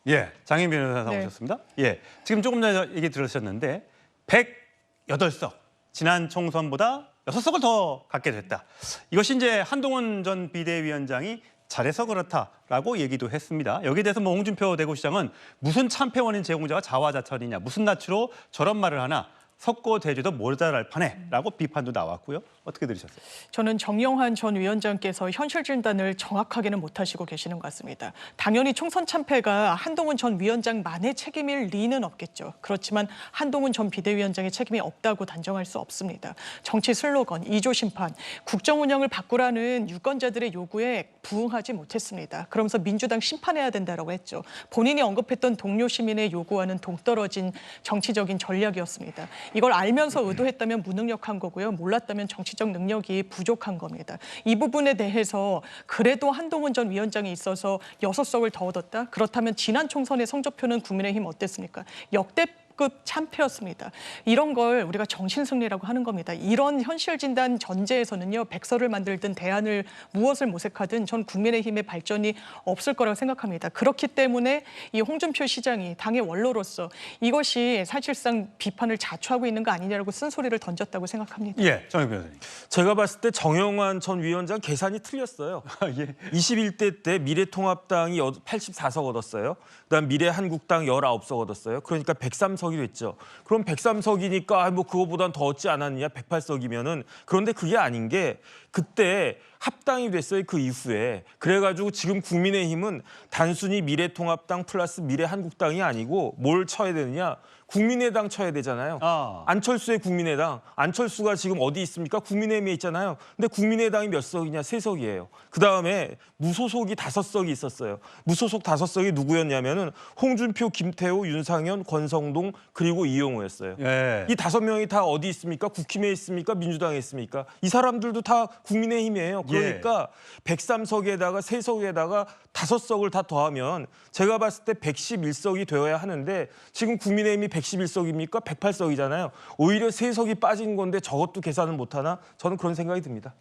예, 장인 변호사 나오셨습니다. 예, 지금 조금 전에 얘기 들으셨는데 108석, 지난 총선보다 6석을 더 갖게 됐다. 이것이 이제 한동훈 전 비대위원장이 잘해서 그렇다라고 얘기도 했습니다. 여기에 대해서 홍준표 대구시장은 무슨 참패원인 제공자가 자화자찬이냐, 무슨 낯으로 저런 말을 하나, 석고대죄도 모자랄 판에라고 비판도 나왔고요. 어떻게 들으셨어요? 저는 정영환 전 위원장께서 현실 진단을 정확하게는 못하시고 계시는 것 같습니다. 당연히 총선 참패가 한동훈 전 위원장만의 책임일 리는 없겠죠. 그렇지만 한동훈 전 비대위원장의 책임이 없다고 단정할 수 없습니다. 정치 슬로건, 2조 심판, 국정 운영을 바꾸라는 유권자들의 요구에 부응하지 못했습니다. 그러면서 민주당 심판해야 된다라고 했죠. 본인이 언급했던 동료 시민의 요구와는 동떨어진 정치적인 전략이었습니다. 이걸 알면서 의도했다면 무능력한 거고요. 몰랐다면 정치적 능력이 부족한 겁니다. 이 부분에 대해서 그래도 한동훈 전 위원장이 있어서 6석을 더 얻었다? 그렇다면 지난 총선의 성적표는 국민의힘 어땠습니까? 역대급 참패였습니다. 이런 걸 우리가 정신승리라고 하는 겁니다. 이런 현실 진단 전제에서는요. 백서를 만들든 대안을 무엇을 모색하든 전 국민의힘의 발전이 없을 거라고 생각합니다. 그렇기 때문에 이 홍준표 시장이 당의 원로로서 이것이 사실상 비판을 자초하고 있는 거 아니냐라고 쓴소리를 던졌다고 생각합니다. 예, 정영 변호사님. 제가 봤을 때 정영환 전 위원장 계산이 틀렸어요. 예. 21대 때 미래통합당이 84석 얻었어요. 그다음 미래한국당 19석 얻었어요. 그러니까 103석이 됐죠. 그럼 103석이니까 뭐 그거보단 더 얻지 않았느냐 108석이면은. 그런데 그게 아닌 게 그때 합당이 됐어요. 그 이후에. 그래가지고 지금 국민의힘은 단순히 미래통합당 플러스 미래한국당이 아니고 뭘 쳐야 되느냐. 국민의당 쳐야 되잖아요. 안철수의 국민의당. 안철수가 지금 어디 있습니까? 국민의힘에 있잖아요. 근데 국민의당이 몇 석이냐? 3석이에요. 그다음에 무소속이 5석이 있었어요. 무소속 5석이 누구였냐면은 홍준표, 김태호, 윤상현, 권성동 그리고 이용호였어요. 예. 이 5명이 다 어디 있습니까? 국힘에 있습니까? 민주당에 있습니까? 이 사람들도 다 국민의힘이에요. 그러니까 103석에다가 3석에다가 5석을 다 더하면 제가 봤을 때 111석이 되어야 하는데 지금 국민의힘이 111석입니까? 108석이잖아요. 오히려 3석이 빠진 건데 저것도 계산을 못하나? 저는 그런 생각이 듭니다.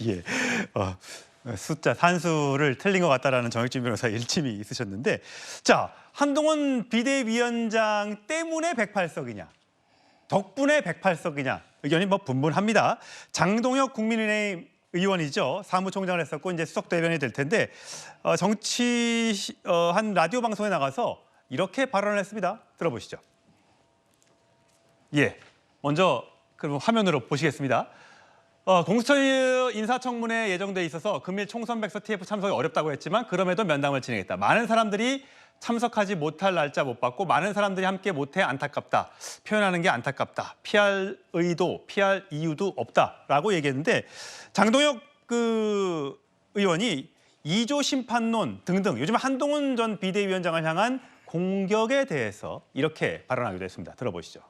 예. 숫자 산수를 틀린 것 같다라는 정혁진 변호사 일침이 있으셨는데, 자, 한동훈 비대위원장 때문에 108석이냐, 덕분에 108석이냐 의견이 뭐 분분합니다. 장동혁 국민의힘 의원이죠. 사무총장을 했었고 이제 수석 대변인이 될 텐데 한 라디오 방송에 나가서 이렇게 발언을 했습니다. 들어보시죠. 예, 먼저 그럼 화면으로 보시겠습니다. 공수처 인사청문회 예정돼 있어서 금일 총선 백서 TF 참석이 어렵다고 했지만 그럼에도 면담을 진행했다. 많은 사람들이 참석하지 못할 날짜 못 받고 많은 사람들이 함께 못해 안타깝다. 표현하는 게 안타깝다. 피할 의도, 피할 이유도 없다라고 얘기했는데 장동혁 의원이 2조 심판론 등등 요즘 한동훈 전 비대위원장을 향한 공격에 대해서 이렇게 발언하기도 했습니다. 들어보시죠.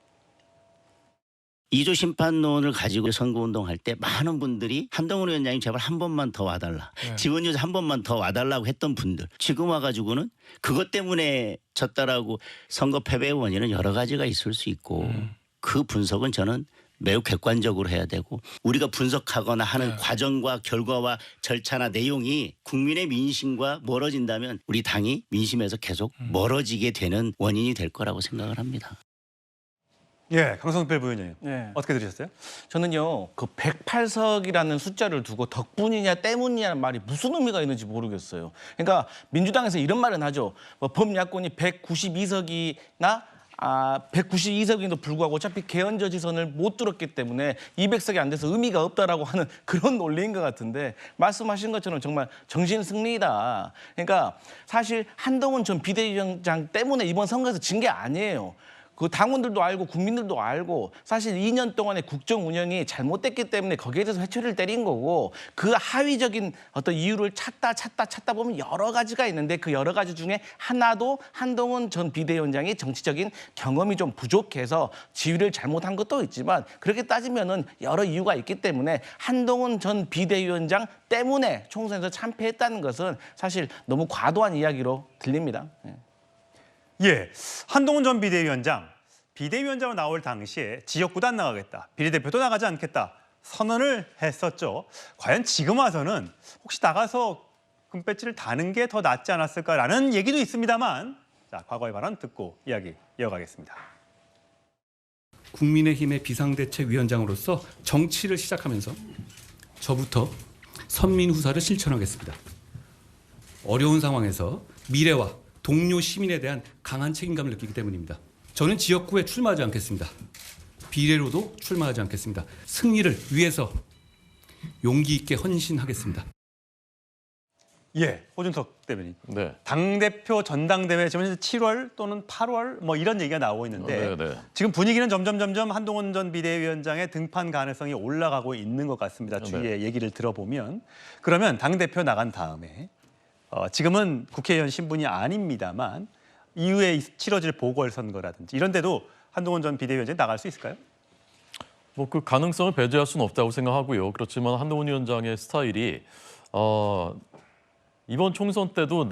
2조 심판론을 가지고 선거운동할 때 많은 분들이 한동훈 위원장이 제발 한 번만 더 와달라. 지원율 한 번만 더 와달라고 했던 분들. 지금 와가지고는 그것 때문에 졌다라고 선거 패배의 원인은 여러 가지가 있을 수 있고 그 분석은 저는 매우 객관적으로 해야 되고 우리가 분석하거나 하는 과정과 결과와 절차나 내용이 국민의 민심과 멀어진다면 우리 당이 민심에서 계속 멀어지게 되는 원인이 될 거라고 생각을 합니다. 예, 강성필 부위원님 어떻게 들으셨어요? 저는요, 그 108석이라는 숫자를 두고 덕분이냐 때문이냐는 말이 무슨 의미가 있는지 모르겠어요. 그러니까 민주당에서 이런 말은 하죠. 뭐 범야권이 192석이나 192석인도 불구하고 어차피 개헌저지선을 못 뚫었기 때문에 200석이 안 돼서 의미가 없다라고 하는 그런 논리인 것 같은데 말씀하신 것처럼 정말 정신승리다. 그러니까 사실 한동훈 전 비대위원장 때문에 이번 선거에서 진 게 아니에요. 그 당원들도 알고 국민들도 알고 사실 2년 동안의 국정 운영이 잘못됐기 때문에 거기에 대해서 회초리를 때린 거고 그 하위적인 어떤 이유를 찾다 보면 여러 가지가 있는데 그 여러 가지 중에 하나도 한동훈 전 비대위원장이 정치적인 경험이 좀 부족해서 지휘를 잘못한 것도 있지만 그렇게 따지면은 여러 이유가 있기 때문에 한동훈 전 비대위원장 때문에 총선에서 참패했다는 것은 사실 너무 과도한 이야기로 들립니다. 예, 한동훈 전 비대위원장으로 나올 당시에 지역구도 안 나가겠다, 비례대표도 나가지 않겠다 선언을 했었죠. 과연 지금 와서는 혹시 나가서 금배지를 다는 게 더 낫지 않았을까라는 얘기도 있습니다만 자, 과거의 발언 듣고 이야기 이어가겠습니다. 국민의힘의 비상대책위원장으로서 정치를 시작하면서 저부터 선민후사를 실천하겠습니다. 어려운 상황에서 미래와 동료 시민에 대한 강한 책임감을 느끼기 때문입니다. 저는 지역구에 출마하지 않겠습니다. 비례로도 출마하지 않겠습니다. 승리를 위해서 용기 있게 헌신하겠습니다. 예, 호준석 대변인. 네. 당대표 전당대회 지금 7월 또는 8월 뭐 이런 얘기가 나오고 있는데 지금 분위기는 점점 한동훈 전 비대위원장의 등판 가능성이 올라가고 있는 것 같습니다. 주위의 얘기를 들어보면. 그러면 당대표 나간 다음에 지금은 국회의원 신분이 아닙니다만 이후에 치러질 보궐선거라든지 이런 데도 한동훈 전 비대위원장이 나갈 수 있을까요? 뭐 그 가능성을 배제할 수는 없다고 생각하고요. 그렇지만 한동훈 위원장의 스타일이 이번 총선 때도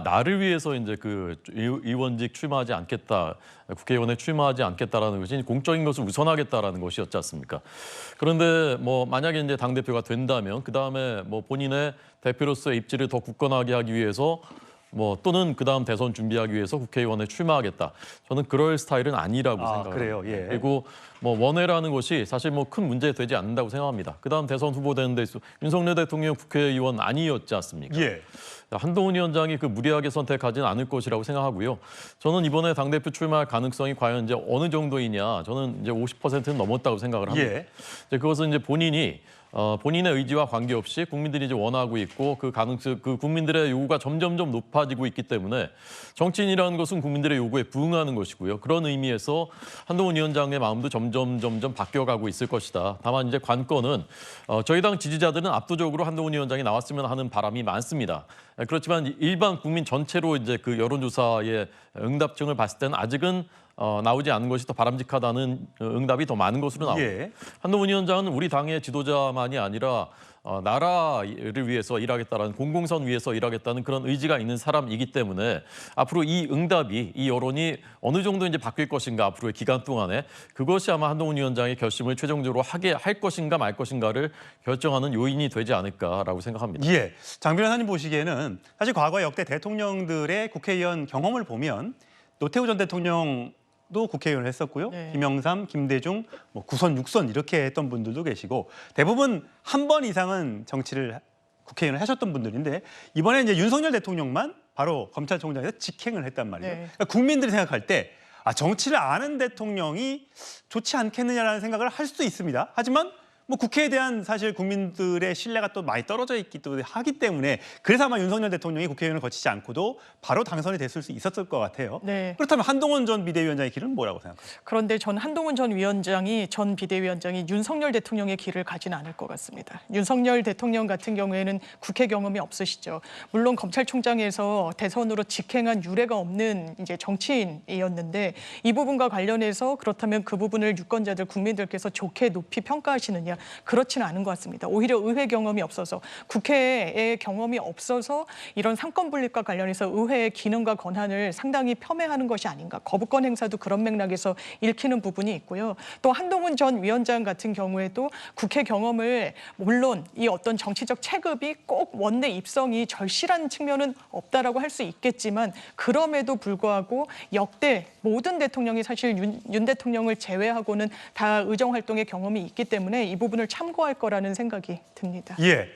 나를 위해서 이제 그 의원직 출마하지 않겠다, 국회의원에 출마하지 않겠다라는 것이 공적인 것을 우선하겠다라는 것이었지 않습니까? 그런데 뭐 만약에 이제 당 대표가 된다면 그 다음에 뭐 본인의 대표로서의 입지를 더 굳건하게 하기 위해서 뭐 또는 그다음 대선 준비하기 위해서 국회의원에 출마하겠다. 저는 그럴 스타일은 아니라고 생각합니다. 그래요? 예. 그리고 뭐 원외라는 것이 사실 뭐 큰 문제 되지 않는다고 생각합니다. 그다음 대선 후보 되는 데 있어 윤석열 대통령 국회의원 아니었지 않습니까? 예. 한동훈 위원장이 그 무리하게 선택하지는 않을 것이라고 생각하고요. 저는 이번에 당대표 출마할 가능성이 과연 이제 어느 정도이냐, 저는 이제 50%는 넘었다고 생각을 합니다. 예. 이제 그것은 이제 본인의 의지와 관계없이 국민들이 이제 원하고 있고 그 국민들의 요구가 점점점 높아지고 있기 때문에 정치인이라는 것은 국민들의 요구에 부응하는 것이고요. 그런 의미에서 한동훈 위원장의 마음도 점점 바뀌어가고 있을 것이다. 다만 이제 관건은 저희 당 지지자들은 압도적으로 한동훈 위원장이 나왔으면 하는 바람이 많습니다. 그렇지만 일반 국민 전체로 이제 그 여론조사의 응답증을 봤을 때는 아직은 나오지 않은 것이 더 바람직하다는 응답이 더 많은 것으로 나옵니다. 예. 한동훈 위원장은 우리 당의 지도자만이 아니라 나라를 위해서 일하겠다라는 공공선 위해서 일하겠다는 그런 의지가 있는 사람이기 때문에 앞으로 이 응답이, 이 여론이 어느 정도 이제 바뀔 것인가 앞으로의 기간 동안에 그것이 아마 한동훈 위원장의 결심을 최종적으로 하게 할 것인가 말 것인가를 결정하는 요인이 되지 않을까라고 생각합니다. 예. 장 변호사님 보시기에는 사실 과거 역대 대통령들의 국회의원 경험을 보면 노태우 전 대통령도 국회의원을 했었고요. 네. 김영삼, 김대중, 뭐 9선, 6선 이렇게 했던 분들도 계시고 대부분 한 번 이상은 정치를 국회의원을 하셨던 분들인데 이번에 이제 윤석열 대통령만 바로 검찰총장에서 직행을 했단 말이에요. 네. 그러니까 국민들이 생각할 때 정치를 아는 대통령이 좋지 않겠느냐라는 생각을 할 수도 있습니다. 하지만 뭐 국회에 대한 사실 국민들의 신뢰가 또 많이 떨어져 있기도 하기 때문에 그래서 아마 윤석열 대통령이 국회의원을 거치지 않고도 바로 당선이 됐을 수 있었을 것 같아요. 네. 그렇다면 한동훈 전 비대위원장의 길은 뭐라고 생각하세요? 그런데 전 한동훈 전 비대위원장이 윤석열 대통령의 길을 가지는 않을 것 같습니다. 윤석열 대통령 같은 경우에는 국회 경험이 없으시죠. 물론 검찰총장에서 대선으로 직행한 유례가 없는 이제 정치인이었는데 이 부분과 관련해서 그렇다면 그 부분을 유권자들 국민들께서 좋게 높이 평가하시느냐? 그렇지는 않은 것 같습니다. 오히려 의회 경험이 없어서 국회의 경험이 없어서 이런 상권 분립과 관련해서 의회의 기능과 권한을 상당히 폄훼하는 것이 아닌가. 거부권 행사도 그런 맥락에서 읽히는 부분이 있고요. 또 한동훈 전 위원장 같은 경우에도 국회 경험을 물론 이 어떤 정치적 체급이 꼭 원내 입성이 절실한 측면은 없다라고 할 수 있겠지만 그럼에도 불구하고 역대 모든 대통령이 사실 윤 대통령을 제외하고는 다 의정 활동의 경험이 있기 때문에 이 부분을 참고할 거라는 생각이 듭니다. 예.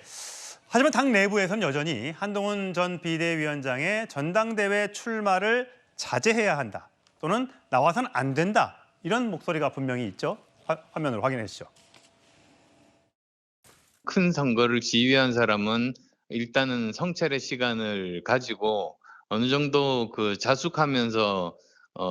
하지만 당 내부에서는 여전히 한동훈 전 비대위원장의 전당대회 출마를 자제해야 한다. 또는 나와서는 안 된다. 이런 목소리가 분명히 있죠. 화면으로 확인해 주시죠. 큰 선거를 지휘한 사람은 일단은 성찰의 시간을 가지고 어느 정도 그 자숙하면서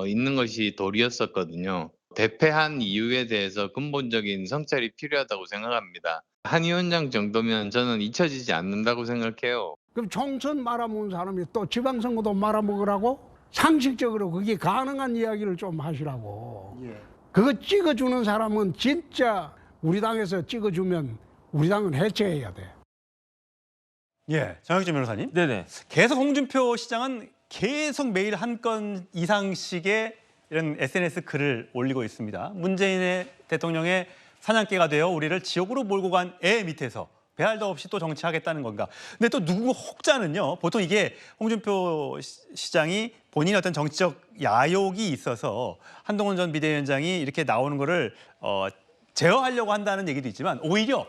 있는 것이 도리였었거든요. 대패한 이유에 대해서 근본적인 성찰이 필요하다고 생각합니다. 한 위원장 정도면 저는 잊혀지지 않는다고 생각해요. 그럼 총선 말아먹은 사람이 또 지방선거도 말아먹으라고? 상식적으로 그게 가능한 이야기를 좀 하시라고. 그거 찍어주는 사람은 진짜 우리 당에서 찍어주면 우리 당은 해체해야 돼. 예, 정혁진 변호사님. 네네. 계속 홍준표 시장은 계속 매일 한 건 이상씩의 이런 SNS 글을 올리고 있습니다. 문재인 대통령의 사냥개가 되어 우리를 지옥으로 몰고 간 애 밑에서 배알도 없이 또 정치하겠다는 건가. 근데 또 누구 혹자는요. 보통 이게 홍준표 시장이 본인의 어떤 정치적 야욕이 있어서 한동훈 전 비대위원장이 이렇게 나오는 거를 제어하려고 한다는 얘기도 있지만 오히려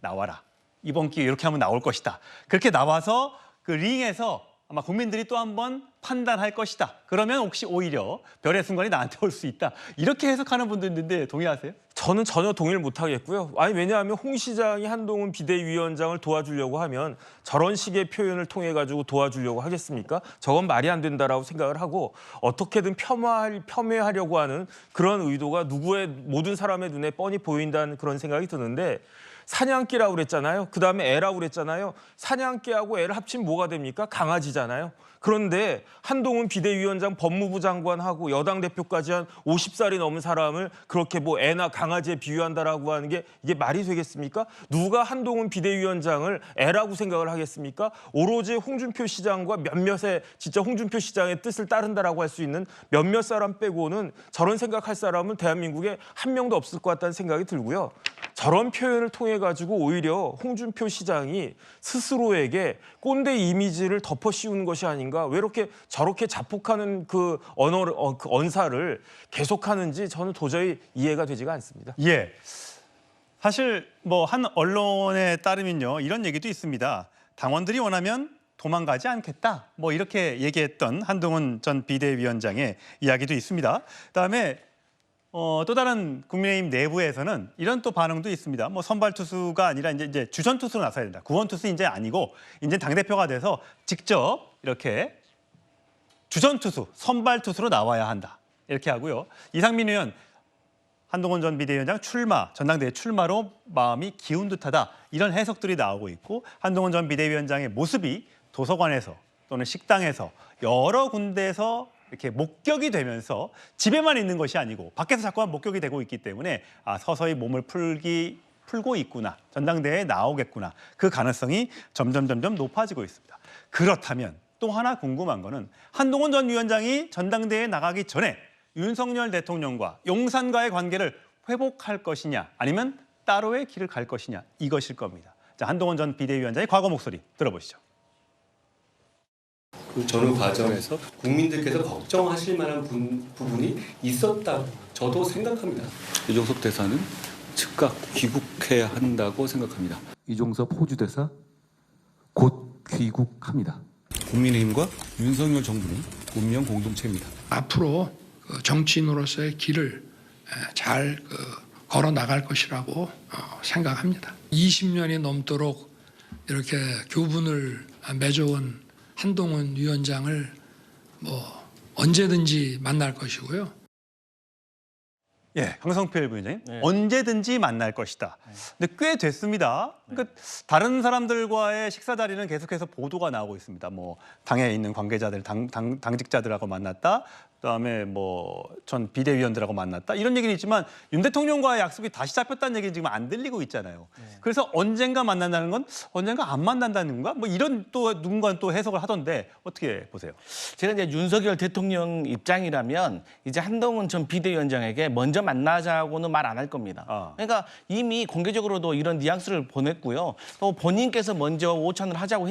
나와라. 이번 기회에 이렇게 하면 나올 것이다. 그렇게 나와서 그 링에서 아마 국민들이 또 한 번 판단할 것이다. 그러면 혹시 오히려 별의 순간이 나한테 올 수 있다. 이렇게 해석하는 분도 있는데 동의하세요? 저는 전혀 동의를 못 하겠고요. 아니 왜냐하면 홍 시장이 한동훈 비대위원장을 도와주려고 하면 저런 식의 표현을 통해 가지고 도와주려고 하겠습니까? 저건 말이 안 된다라고 생각을 하고 어떻게든 폄훼하려고 하는 그런 의도가 누구의 모든 사람의 눈에 뻔히 보인다는 그런 생각이 드는데 사냥개라고 그랬잖아요. 그다음에 애라고 그랬잖아요. 사냥개하고 애를 합치면 뭐가 됩니까? 강아지잖아요. 그런데 한동훈 비대위원장 법무부 장관하고 여당 대표까지 한 50살이 넘은 사람을 그렇게 뭐 애나 강아지에 비유한다라고 하는 게 이게 말이 되겠습니까? 누가 한동훈 비대위원장을 애라고 생각을 하겠습니까? 오로지 홍준표 시장과 몇몇의 진짜 홍준표 시장의 뜻을 따른다라고 할 수 있는 몇몇 사람 빼고는 저런 생각할 사람은 대한민국에 한 명도 없을 것 같다는 생각이 들고요. 저런 표현을 통해 통해 가지고 오히려 홍준표 시장이 스스로에게 꼰대 이미지를 덮어 씌우는 것이 아닌가. 왜 이렇게 저렇게 자폭하는 그 언어를 그 언사를 계속하는지 저는 도저히 이해가 되지가 않습니다. 예. 사실 뭐 한 언론에 따르면요 이런 얘기도 있습니다. 당원들이 원하면 도망가지 않겠다. 뭐 이렇게 얘기했던 한동훈 전 비대위원장의 이야기도 있습니다. 그다음에 또 다른 국민의힘 내부에서는 이런 또 반응도 있습니다. 뭐 선발 투수가 아니라 이제 주전 투수로 나서야 된다. 구원 투수 이제 아니고 이제 당 대표가 돼서 직접 이렇게 주전 투수, 선발 투수로 나와야 한다. 이렇게 하고요. 이상민 의원 한동훈 전 비대위원장 전당대회 출마로 마음이 기운 듯하다. 이런 해석들이 나오고 있고 한동훈 전 비대위원장의 모습이 도서관에서 또는 식당에서 여러 군데에서 이렇게 목격이 되면서 집에만 있는 것이 아니고 밖에서 자꾸만 목격이 되고 있기 때문에 서서히 몸을 풀고 있구나. 전당대회에 나오겠구나. 그 가능성이 점점 높아지고 있습니다. 그렇다면 또 하나 궁금한 거는 한동훈 전 위원장이 전당대회에 나가기 전에 윤석열 대통령과 용산과의 관계를 회복할 것이냐 아니면 따로의 길을 갈 것이냐 이것일 겁니다. 자, 한동훈 전 비대위원장의 과거 목소리 들어보시죠. 그 전후 과정에서 국민들께서 걱정하실 만한 부분이 있었다고 저도 생각합니다. 이종섭 대사는 즉각 귀국해야 한다고 생각합니다. 이종섭 호주 대사 곧 귀국합니다. 국민의힘과 윤석열 정부는 운명 공동체입니다. 앞으로 정치인으로서의 길을 잘 걸어 나갈 것이라고 생각합니다. 20년이 넘도록 이렇게 교분을 맺어온 한동훈 위원장을 언제든지 만날 것이고요. 예, 강성필 부위원장님 언제든지 만날 것이다. 근데 꽤 됐습니다. 그러니까 다른 사람들과의 식사 자리는 계속해서 보도가 나오고 있습니다. 뭐 당에 있는 관계자들, 당직자들하고 만났다. 그다음에 뭐 전 비대위원들하고 만났다. 이런 얘기는 있지만 윤 대통령과의 약속이 다시 잡혔다는 얘기는 지금 안 들리고 있잖아요. 그래서 언젠가 만난다는 건 언젠가 안 만난다는 건가? 뭐 이런 또 누군가는 또 해석을 하던데 어떻게 보세요? 제가 이제 윤석열 대통령 입장이라면 이제 한동훈 전 비대위원장에게 먼저 만나자고는 말 안 할 겁니다. 그러니까 이미 공개적으로도 이런 뉘앙스를 보냈고요. 또 본인께서 먼저 오찬을 하자고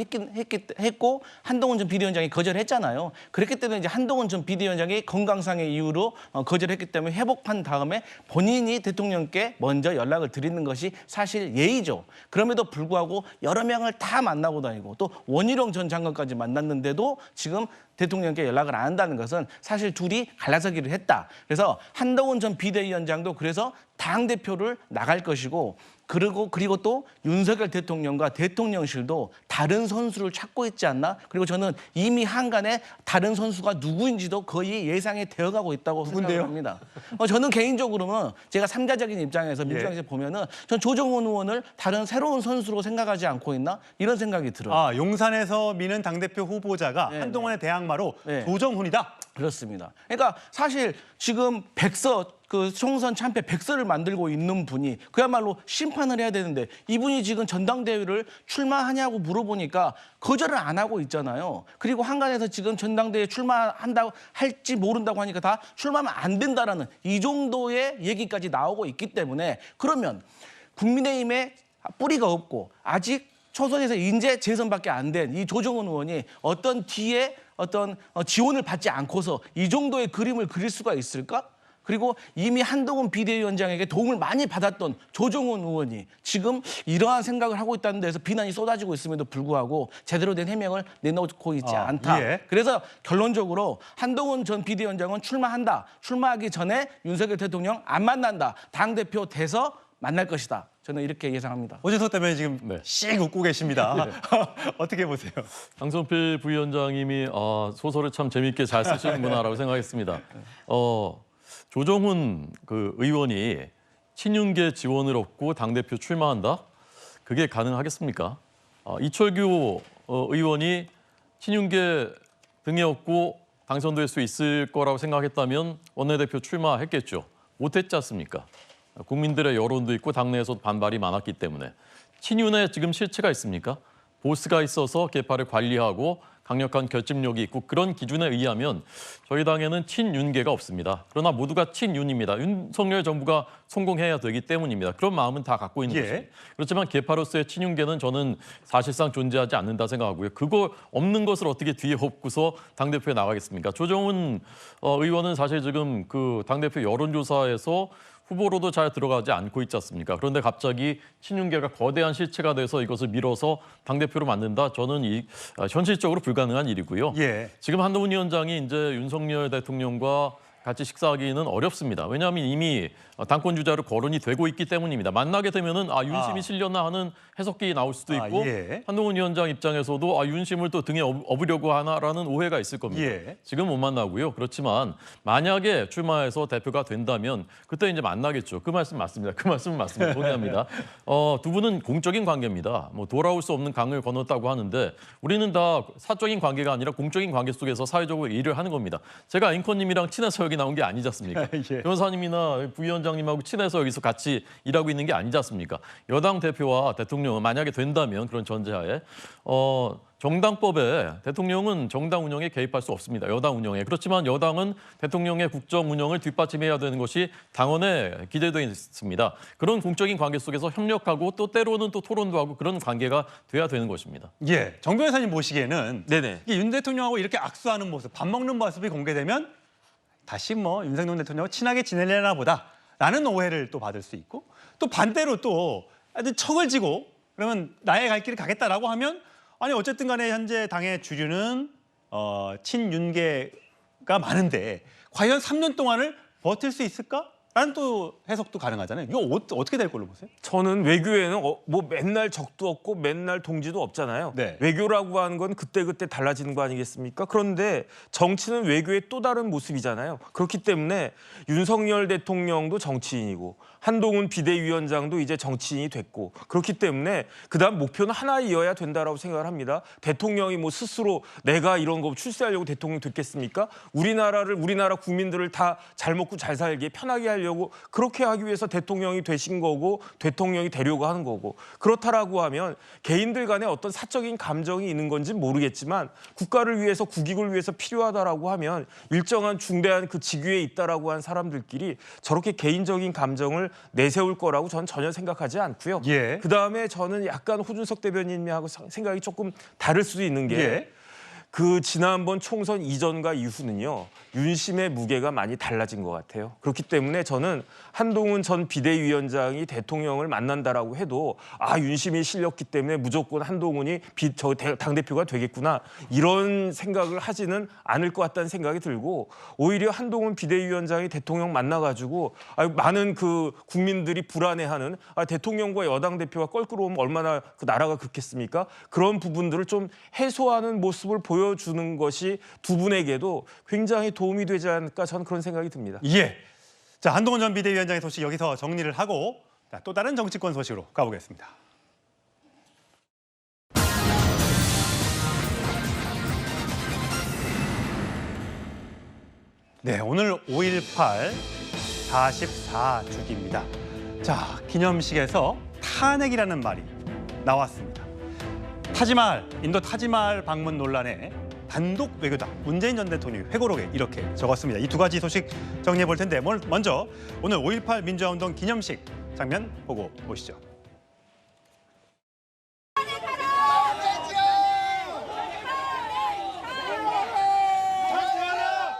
했고 한동훈 전 비대위원장이 거절했잖아요. 그렇기 때문에 이제 한동훈 전 비대위원장이 건강상의 이유로 거절했기 때문에 회복한 다음에 본인이 대통령께 먼저 연락을 드리는 것이 사실 예의죠. 그럼에도 불구하고 여러 명을 다 만나고 다니고 또 원희룡 전 장관까지 만났는데도 지금 대통령께 연락을 안 한다는 것은 사실 둘이 갈라서기를 했다. 그래서 한동훈 전 비대위원장도 그래서 당대표를 나갈 것이고 그리고 또 윤석열 대통령과 대통령실도 다른 선수를 찾고 있지 않나? 그리고 저는 이미 한간에 다른 선수가 누구인지도 거의 예상이 되어가고 있다고 생각합니다. 저는 개인적으로는 제가 삼자적인 입장에서 민주당에서 보면은 전 조정훈 의원을 다른 새로운 선수로 생각하지 않고 있나? 이런 생각이 들어요. 용산에서 미는 당대표 후보자가 한동훈의 대항마로 조정훈이다? 그렇습니다. 그러니까 사실 지금 그 총선 참패 백서를 만들고 있는 분이 그야말로 심판을 해야 되는데 이분이 지금 전당대회를 출마하냐고 물어보니까 거절을 안 하고 있잖아요. 그리고 한간에서 지금 전당대회 출마한다고 할지 모른다고 하니까 다 출마하면 안 된다라는 이 정도의 얘기까지 나오고 있기 때문에 그러면 국민의힘에 뿌리가 없고 아직 초선에서 인재 재선밖에 안 된 이 조정훈 의원이 어떤 뒤에 어떤 지원을 받지 않고서 이 정도의 그림을 그릴 수가 있을까? 그리고 이미 한동훈 비대위원장에게 도움을 많이 받았던 조정훈 의원이 지금 이러한 생각을 하고 있다는 데서 비난이 쏟아지고 있음에도 불구하고 제대로 된 해명을 내놓고 있지 않다. 그래서 결론적으로 한동훈 전 비대위원장은 출마한다. 출마하기 전에 윤석열 대통령 안 만난다. 당대표 돼서 만날 것이다. 저는 이렇게 예상합니다. 오진석 때문에 지금 씩 웃고 계십니다. 어떻게 보세요? 강성필 부위원장님이 소설을 참 재미있게 잘 쓰시는구나라고 생각했습니다. 조정훈 의원이 친윤계 지원을 얻고 당대표 출마한다? 그게 가능하겠습니까? 이철규 의원이 친윤계 등에 얻고 당선될 수 있을 거라고 생각했다면 원내대표 출마했겠죠. 못했지 않습니까? 국민들의 여론도 있고 당내에서도 반발이 많았기 때문에 친윤에 지금 실체가 있습니까? 보스가 있어서 계파를 관리하고 강력한 결집력이 있고 그런 기준에 의하면 저희 당에는 친윤계가 없습니다. 그러나 모두가 친윤입니다. 윤석열 정부가 성공해야 되기 때문입니다. 그런 마음은 다 갖고 있는 것입니다. 그렇지만 계파로서의 친윤계는 저는 사실상 존재하지 않는다 생각하고요. 그거 없는 것을 어떻게 뒤에 업고서 당대표에 나가겠습니까? 조정훈 의원은 사실 지금 그 당대표 여론조사에서 후보로도 잘 들어가지 않고 있지 않습니까? 그런데 갑자기 친윤계가 거대한 실체가 돼서 이것을 밀어서 당대표로 만든다? 저는 현실적으로 불가능한 일이고요. 지금 한동훈 위원장이 이제 윤석열 대통령과 같이 식사하기는 어렵습니다. 왜냐하면 이미 당권 주자로 거론이 되고 있기 때문입니다. 만나게 되면은 윤심이 실렸나 하는 해석이 나올 수도 있고 한동훈 위원장 입장에서도 윤심을 또 등에 업으려고 하나라는 오해가 있을 겁니다. 지금 못 만나고요. 그렇지만 만약에 출마해서 대표가 된다면 그때 이제 만나겠죠. 그 말씀 맞습니다. 그 말씀은 맞습니다. 동의합니다. 두 분은 공적인 관계입니다. 뭐 돌아올 수 없는 강을 건넜다고 하는데 우리는 다 사적인 관계가 아니라 공적인 관계 속에서 사회적으로 일을 하는 겁니다. 제가 앵커님이랑 친해서 여기 나온 게 아니지 않습니까? 변호사님이나 부위원장님하고 친해서 여기서 같이 일하고 있는 게 아니지 않습니까? 여당 대표와 대통령은 만약에 된다면 그런 전제하에 정당법에 대통령은 정당 운영에 개입할 수 없습니다. 여당 운영에. 그렇지만 여당은 대통령의 국정 운영을 뒷받침해야 되는 것이 당원에 기재되어 있습니다. 그런 공적인 관계 속에서 협력하고 또 때로는 또 토론도 하고 그런 관계가 돼야 되는 것입니다. 정 변호사님 보시기에는 윤 대통령하고 이렇게 악수하는 모습, 밥 먹는 모습이 공개되면 다시 뭐 윤석열 대통령하고 친하게 지내려나 보다라는 오해를 또 받을 수 있고 또 반대로 또 척을 지고 그러면 나의 갈 길을 가겠다라고 하면 아니 어쨌든 간에 현재 당의 주류는 친윤계가 많은데 과연 3년 동안을 버틸 수 있을까? 라는 또 해석도 가능하잖아요. 이거 어떻게 될 걸로 보세요? 저는 외교에는 뭐 맨날 적도 없고 맨날 동지도 없잖아요. 외교라고 하는 건 그때그때 달라지는 거 아니겠습니까? 그런데 정치는 외교의 또 다른 모습이잖아요. 그렇기 때문에 윤석열 대통령도 정치인이고 한동훈 비대위원장도 이제 정치인이 됐고 그렇기 때문에 그다음 목표는 하나이어야 된다라고 생각을 합니다. 대통령이 뭐 스스로 내가 이런 거 출세하려고 대통령 됐겠습니까? 우리나라 국민들을 다 잘 먹고 잘 살게 편하게 하려고 그렇게 하기 위해서 대통령이 되신 거고 대통령이 되려고 하는 거고 그렇다라고 하면 개인들 간에 어떤 사적인 감정이 있는 건지 모르겠지만 국가를 위해서 국익을 위해서 필요하다라고 하면 일정한 중대한 그 직위에 있다라고 한 사람들끼리 저렇게 개인적인 감정을 내세울 거라고 저는 전혀 생각하지 않고요. 그다음에 저는 약간 호준석 대변인하고 생각이 조금 다를 수도 있는 게 그 지난번 총선 이전과 이후는요. 윤심의 무게가 많이 달라진 것 같아요. 그렇기 때문에 저는 한동훈 전 비대위원장이 대통령을 만난다라고 해도 윤심이 실렸기 때문에 무조건 한동훈이 당대표가 되겠구나 이런 생각을 하지는 않을 것 같다는 생각이 들고 오히려 한동훈 비대위원장이 대통령 만나가지고 많은 그 국민들이 불안해하는 대통령과 여당 대표가 껄끄러우면 얼마나 그 나라가 그렇겠습니까? 그런 부분들을 좀 해소하는 모습을 보여주는 것이 두 분에게도 굉장히 도움이 되지 않을까 저는 그런 생각이 듭니다. 자, 한동훈 전 비대위원장의 소식 여기서 정리를 하고 또 다른 정치권 소식으로 가보겠습니다. 오늘 5.18 44주기입니다. 자, 기념식에서 탄핵이라는 말이 나왔습니다. 타지말, 인도 타지말 방문 논란에 단독 외교다. 문재인 전 대통령이 회고록에 이렇게 적었습니다. 이 두 가지 소식 정리해 볼 텐데 먼저 오늘 5.18 민주화운동 기념식 장면 보고 오시죠.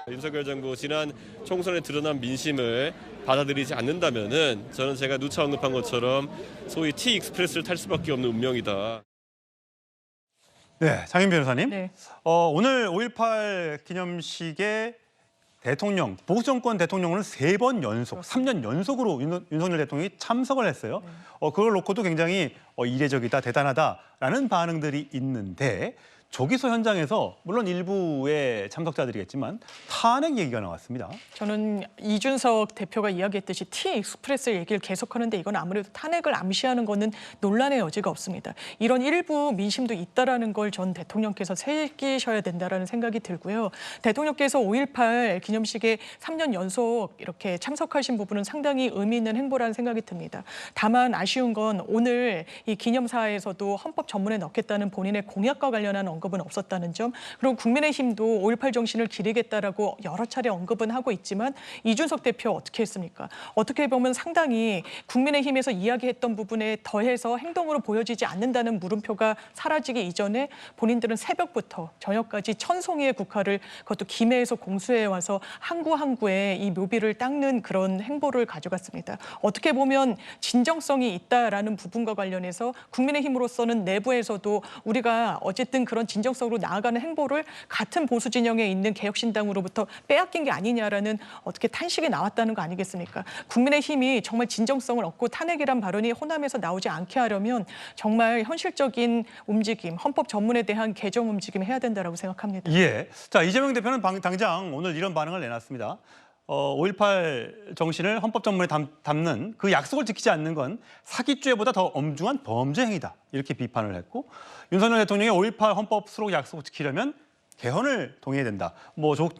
윤석열 정부 지난 총선에 드러난 민심을 받아들이지 않는다면은 저는 제가 누차 언급한 것처럼 소위 T-익스프레스를 탈 수밖에 없는 운명이다. 장윤 변호사님. 오늘 5.18 기념식에 대통령, 보수 정권 대통령은 3번 연속, 3년 연속으로 윤석열 대통령이 참석을 했어요. 그걸 놓고도 굉장히 이례적이다, 대단하다라는 반응들이 있는데 조기소 현장에서 물론 일부의 참석자들이겠지만 탄핵 얘기가 나왔습니다. 저는 이준석 대표가 이야기했듯이 T-익스프레스 얘기를 계속하는데 이건 아무래도 탄핵을 암시하는 거는 논란의 여지가 없습니다. 이런 일부 민심도 있다라는 걸 전 대통령께서 새기셔야 된다라는 생각이 들고요. 대통령께서 5.18 기념식에 3년 연속 이렇게 참석하신 부분은 상당히 의미 있는 행보라는 생각이 듭니다. 다만 아쉬운 건 오늘 이 기념사에서도 헌법 전문에 넣겠다는 본인의 공약과 관련한 언급은 없었다는 점, 그리고 국민의힘도 5.18 정신을 기리겠다라고 여러 차례 언급은 하고 있지만 이준석 대표 어떻게 했습니까? 어떻게 보면 상당히 국민의힘에서 이야기했던 부분에 더해서 행동으로 보여지지 않는다는 물음표가 사라지기 이전에 본인들은 새벽부터 저녁까지 1000송이의 국화를 그것도 김해에서 공수해 와서 한 구 한 구에 이 묘비를 닦는 그런 행보를 가져갔습니다. 어떻게 보면 진정성이 있다라는 부분과 관련해서 국민의힘으로서는 내부에서도 우리가 어쨌든 그런 진정성으로 나아가는 행보를 같은 보수 진영에 있는 개혁신당으로부터 빼앗긴 게 아니냐라는 어떻게 탄식이 나왔다는 거 아니겠습니까? 국민의힘이 정말 진정성을 얻고 탄핵이란 발언이 호남에서 나오지 않게 하려면 정말 현실적인 움직임, 헌법 전문에 대한 개정 움직임 해야 된다라고 생각합니다. 예. 자, 이재명 대표는 당장 오늘 이런 반응을 내놨습니다. 5.18 정신을 헌법 전문에 담는 그 약속을 지키지 않는 건 사기죄보다 더 엄중한 범죄 행위다. 이렇게 비판을 했고, 윤석열 대통령이 5.18 헌법 수록 약속을 지키려면 개헌을 동의해야 된다. 조국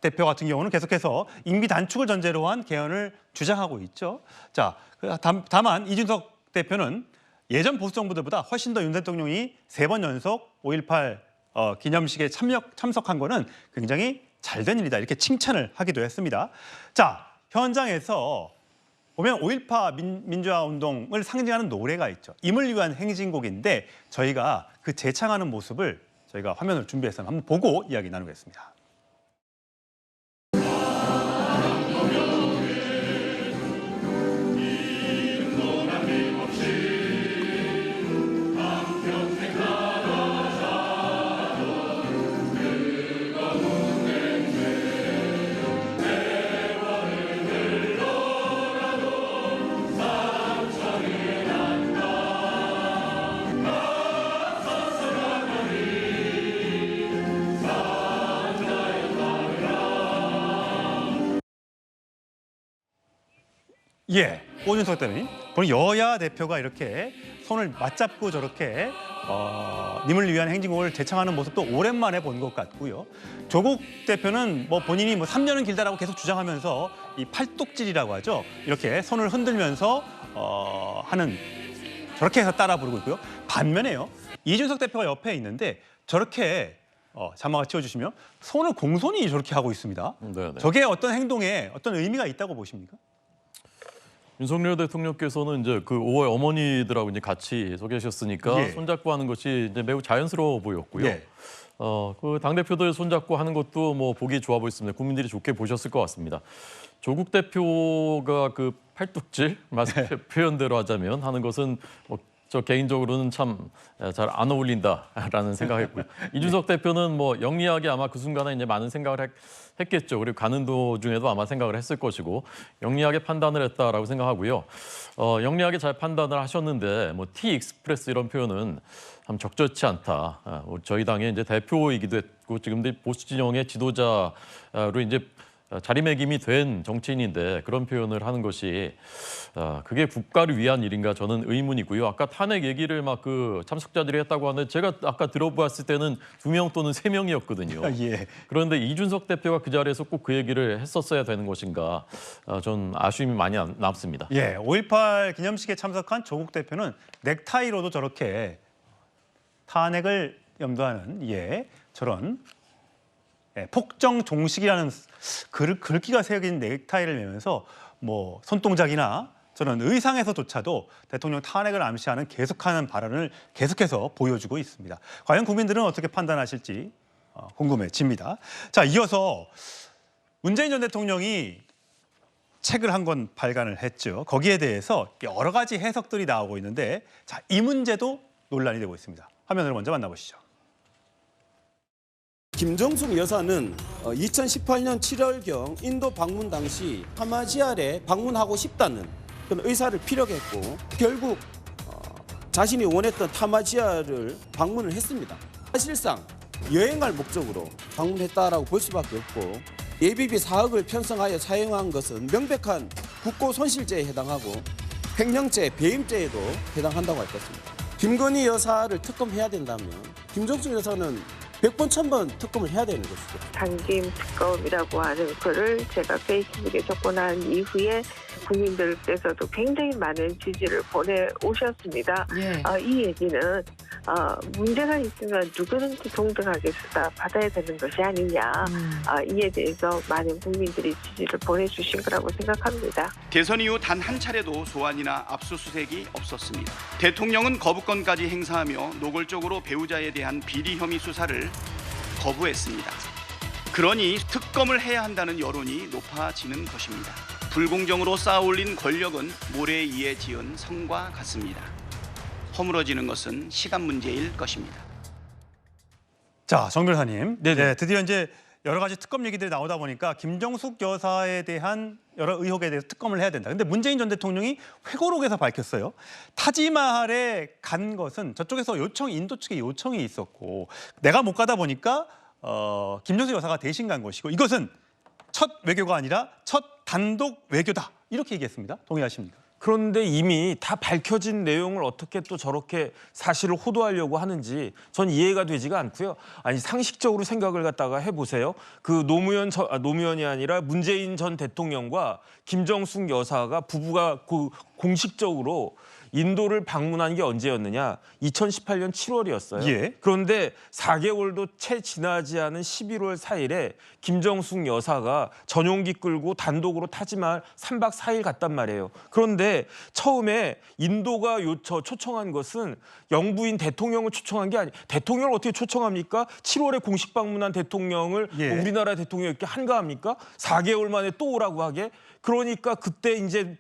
대표 같은 경우는 계속해서 임기 단축을 전제로 한 개헌을 주장하고 있죠. 자, 다만 이준석 대표는 예전 보수 정부들보다 훨씬 더 윤 대통령이 3번 연속 5.18 기념식에 참석한 거는 굉장히 잘된 일이다. 이렇게 칭찬을 하기도 했습니다. 자, 현장에서 보면 5.18 민주화 운동을 상징하는 노래가 있죠. 임을 위한 행진곡인데 저희가 그 재창하는 모습을 저희가 화면을 준비해서 한번 보고 이야기 나누겠습니다. 예, 오준석 대표님, 여야 대표가 이렇게 손을 맞잡고 저렇게 님을 위한 행진곡을 재창하는 모습도 오랜만에 본 것 같고요. 조국 대표는 본인이 3년은 길다라고 계속 주장하면서 이 팔뚝질이라고 하죠. 이렇게 손을 흔들면서 하는, 저렇게 해서 따라 부르고 있고요. 반면에요, 이준석 대표가 옆에 있는데 저렇게 자막을 띄워주시면 손을 공손히 저렇게 하고 있습니다. 네네. 저게 어떤 행동에 어떤 의미가 있다고 보십니까? 윤석열 대통령께서는 이제 그 5월 어머니들하고 이제 같이 서 계셨으니까 예. 손잡고 하는 것이 이제 매우 자연스러워 보였고요. 예. 그 당대표들 손잡고 하는 것도 보기 좋아 보였습니다. 국민들이 좋게 보셨을 것 같습니다. 조국 대표가 그 팔뚝질 표현대로 하자면 하는 것은 저 개인적으로는 참 잘 안 어울린다라는 생각했고요. 이준석 대표는 영리하게 아마 그 순간에 이제 많은 생각을 했겠죠. 그리고 가는 도중에도 아마 생각을 했을 것이고 영리하게 판단을 했다라고 생각하고요. 영리하게 잘 판단을 하셨는데 T 익스프레스 이런 표현은 참 적절치 않다. 저희 당의 이제 대표이기도 했고 지금 보수 진영의 지도자로 이제 자리매김이 된 정치인인데 그런 표현을 하는 것이 그게 국가를 위한 일인가 저는 의문이고요. 아까 탄핵 얘기를 그 참석자들이 했다고 하는데 제가 아까 들어봤을 때는 2명 또는 3명이었거든요. 예. 그런데 이준석 대표가 그 자리에서 꼭 그 얘기를 했었어야 되는 것인가 전 아쉬움이 많이 남습니다. 예, 5.18 기념식에 참석한 조국 대표는 넥타이로도 저렇게 탄핵을 염두하는 저런 폭정 종식이라는 글귀가 새겨진 넥타이를 매면서 손동작이나 저는 의상에서조차도 대통령 탄핵을 암시하는 계속하는 발언을 계속해서 보여주고 있습니다. 과연 국민들은 어떻게 판단하실지 궁금해집니다. 자, 이어서 문재인 전 대통령이 책을 한 권 발간을 했죠. 거기에 대해서 여러 가지 해석들이 나오고 있는데 자, 이 문제도 논란이 되고 있습니다. 화면을 먼저 만나보시죠. 김정숙 여사는 2018년 7월경 인도 방문 당시 타마지알에 방문하고 싶다는 그런 의사를 피력했고 결국 자신이 원했던 타마지알을 방문을 했습니다. 사실상 여행할 목적으로 방문했다라고 볼 수밖에 없고 예비비 4억을 편성하여 사용한 것은 명백한 국고 손실죄에 해당하고 횡령죄, 배임죄에도 해당한다고 할 것입니다. 김건희 여사를 특검해야 된다면 김정숙 여사는 100번, 1000번 특검을 해야 되는 것이죠. 당김 특검이라고 하는 글을 제가 페이스북에 접근한 이후에 국민들께서도 굉장히 많은 지지를 보내오셨습니다. 이 얘기는 문제가 있으면 누구든지 동등하게 받아야 되는 것이 아니냐. 이에 대해서 많은 국민들이 지지를 보내주신 거라고 생각합니다. 대선 이후 단 한 차례도 소환이나 압수수색이 없었습니다. 대통령은 거부권까지 행사하며 노골적으로 배우자에 대한 비리 혐의 수사를 거부했습니다. 그러니 특검을 해야 한다는 여론이 높아지는 것입니다. 불공정으로 쌓아올린 권력은 모래 위에 지은 성과 같습니다. 허물어지는 것은 시간 문제일 것입니다. 자, 정 변호사님. 네, 드디어 이제 여러 가지 특검 얘기들이 나오다 보니까 김정숙 여사에 대한 여러 의혹에 대해서 특검을 해야 된다. 근데 문재인 전 대통령이 회고록에서 밝혔어요. 타지마할에 간 것은 저쪽에서 인도 측의 요청이 있었고 내가 못 가다 보니까 김정숙 여사가 대신 간 것이고 이것은 첫 외교가 아니라 첫 단독 외교다. 이렇게 얘기했습니다. 동의하십니까? 그런데 이미 다 밝혀진 내용을 어떻게 또 저렇게 사실을 호도하려고 하는지 전 이해가 되지가 않고요. 아니 상식적으로 생각을 갖다가 해보세요. 그 노무현이 아니라 문재인 전 대통령과 김정숙 여사가 부부가 공식적으로 인도를 방문한 게 언제였느냐? 2018년 7월이었어요. 예. 그런데 4개월도 채 지나지 않은 11월 4일에 김정숙 여사가 전용기 끌고 단독으로 타지마할 3박 4일 갔단 말이에요. 그런데 처음에 인도가 초청한 것은 영부인 대통령을 초청한 게 아니. 대통령을 어떻게 초청합니까? 7월에 공식 방문한 대통령을 우리나라 대통령이 이렇게 한가합니까? 4개월 만에 또 오라고 하게? 그러니까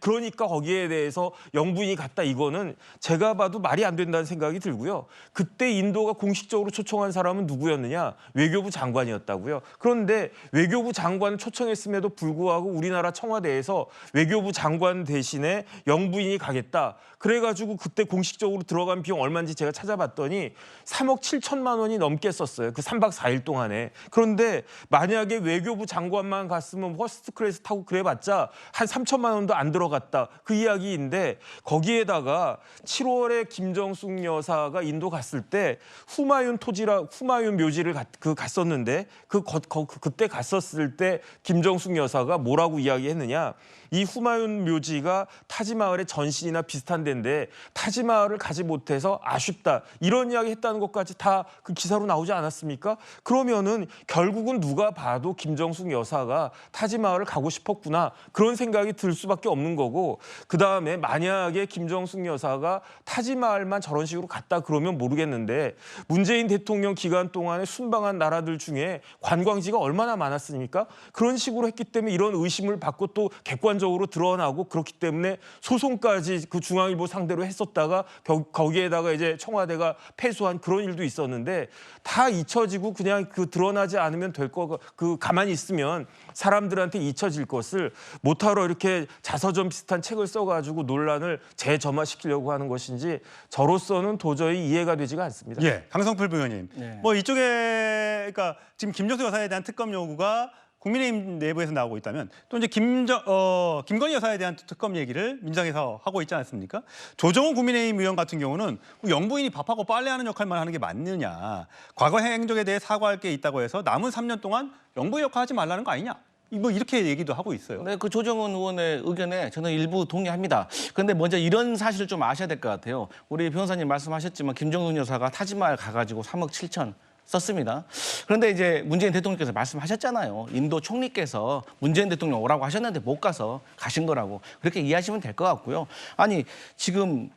그러니까 거기에 대해서 영부인이 갔다 이거는 제가 봐도 말이 안 된다는 생각이 들고요. 그때 인도가 공식적으로 초청한 사람은 누구였느냐? 외교부 장관이었다고요. 그런데 외교부 장관을 초청했음에도 불구하고 우리나라 청와대에서 외교부 장관 대신에 영부인이 가겠다. 그래가지고 그때 공식적으로 들어간 비용 얼마인지 제가 찾아봤더니 3억 7천만 원이 넘게 썼어요. 그 3박 4일 동안에. 그런데 만약에 외교부 장관만 갔으면 퍼스트 클래스 타고 그래봤자 한 3천만 원도 안 들어갔다. 그 이야기인데 거기에다가 7월에 김정숙 여사가 인도 갔을 때 후마윤 묘지를 갔었는데 그때 갔었을 때 김정숙 여사가 뭐라고 이야기했느냐? 이 후마윤 묘지가 타지마할의 전신이나 비슷한 데인데 타지마할을 가지 못해서 아쉽다. 이런 이야기 했다는 것까지 다 그 기사로 나오지 않았습니까? 그러면은 결국은 누가 봐도 김정숙 여사가 타지마할을 가고 싶었구나. 그런 생각이 들 수밖에 없는 거고 그다음에 만약에 김정숙 여사가 타지마할만 저런 식으로 갔다 그러면 모르겠는데 문재인 대통령 기간 동안에 순방한 나라들 중에 관광지가 얼마나 많았습니까? 그런 식으로 했기 때문에 이런 의심을 받고 또 객관적으로 드러나고 그렇기 때문에 소송까지 그 중앙일보 상대로 했었다가 거기에다가 이제 청와대가 패소한 그런 일도 있었는데 다 잊혀지고 그냥 드러나지 않으면 될 거 가만히 있으면 사람들한테 잊혀질 것을 못하러 이렇게 자서전 비슷한 책을 써가지고 논란을 재점화시키려고 하는 것인지 저로서는 도저히 이해가 되지가 않습니다. 예, 강성필 부의원님. 뭐 이쪽에 그러니까 지금 김정숙 여사에 대한 특검 요구가 국민의힘 내부에서 나오고 있다면 또 이제 김건희 여사에 대한 특검 얘기를 민주당에서 하고 있지 않습니까? 조정훈 국민의힘 의원 같은 경우는 영부인이 밥하고 빨래하는 역할만 하는 게 맞느냐. 과거 행적에 대해 사과할 게 있다고 해서 남은 3년 동안 영부인 역할 하지 말라는 거 아니냐. 뭐 이렇게 얘기도 하고 있어요. 네, 그 조정훈 의원의 의견에 저는 일부 동의합니다. 그런데 먼저 이런 사실을 좀 아셔야 될 것 같아요. 우리 변호사님 말씀하셨지만 김정숙 여사가 타지마할 가가지고 3억 7천 썼습니다. 그런데 이제 문재인 대통령께서 말씀하셨잖아요. 인도 총리께서 문재인 대통령 오라고 하셨는데 못 가서 가신 거라고. 그렇게 이해하시면 될 것 같고요. 아니 지금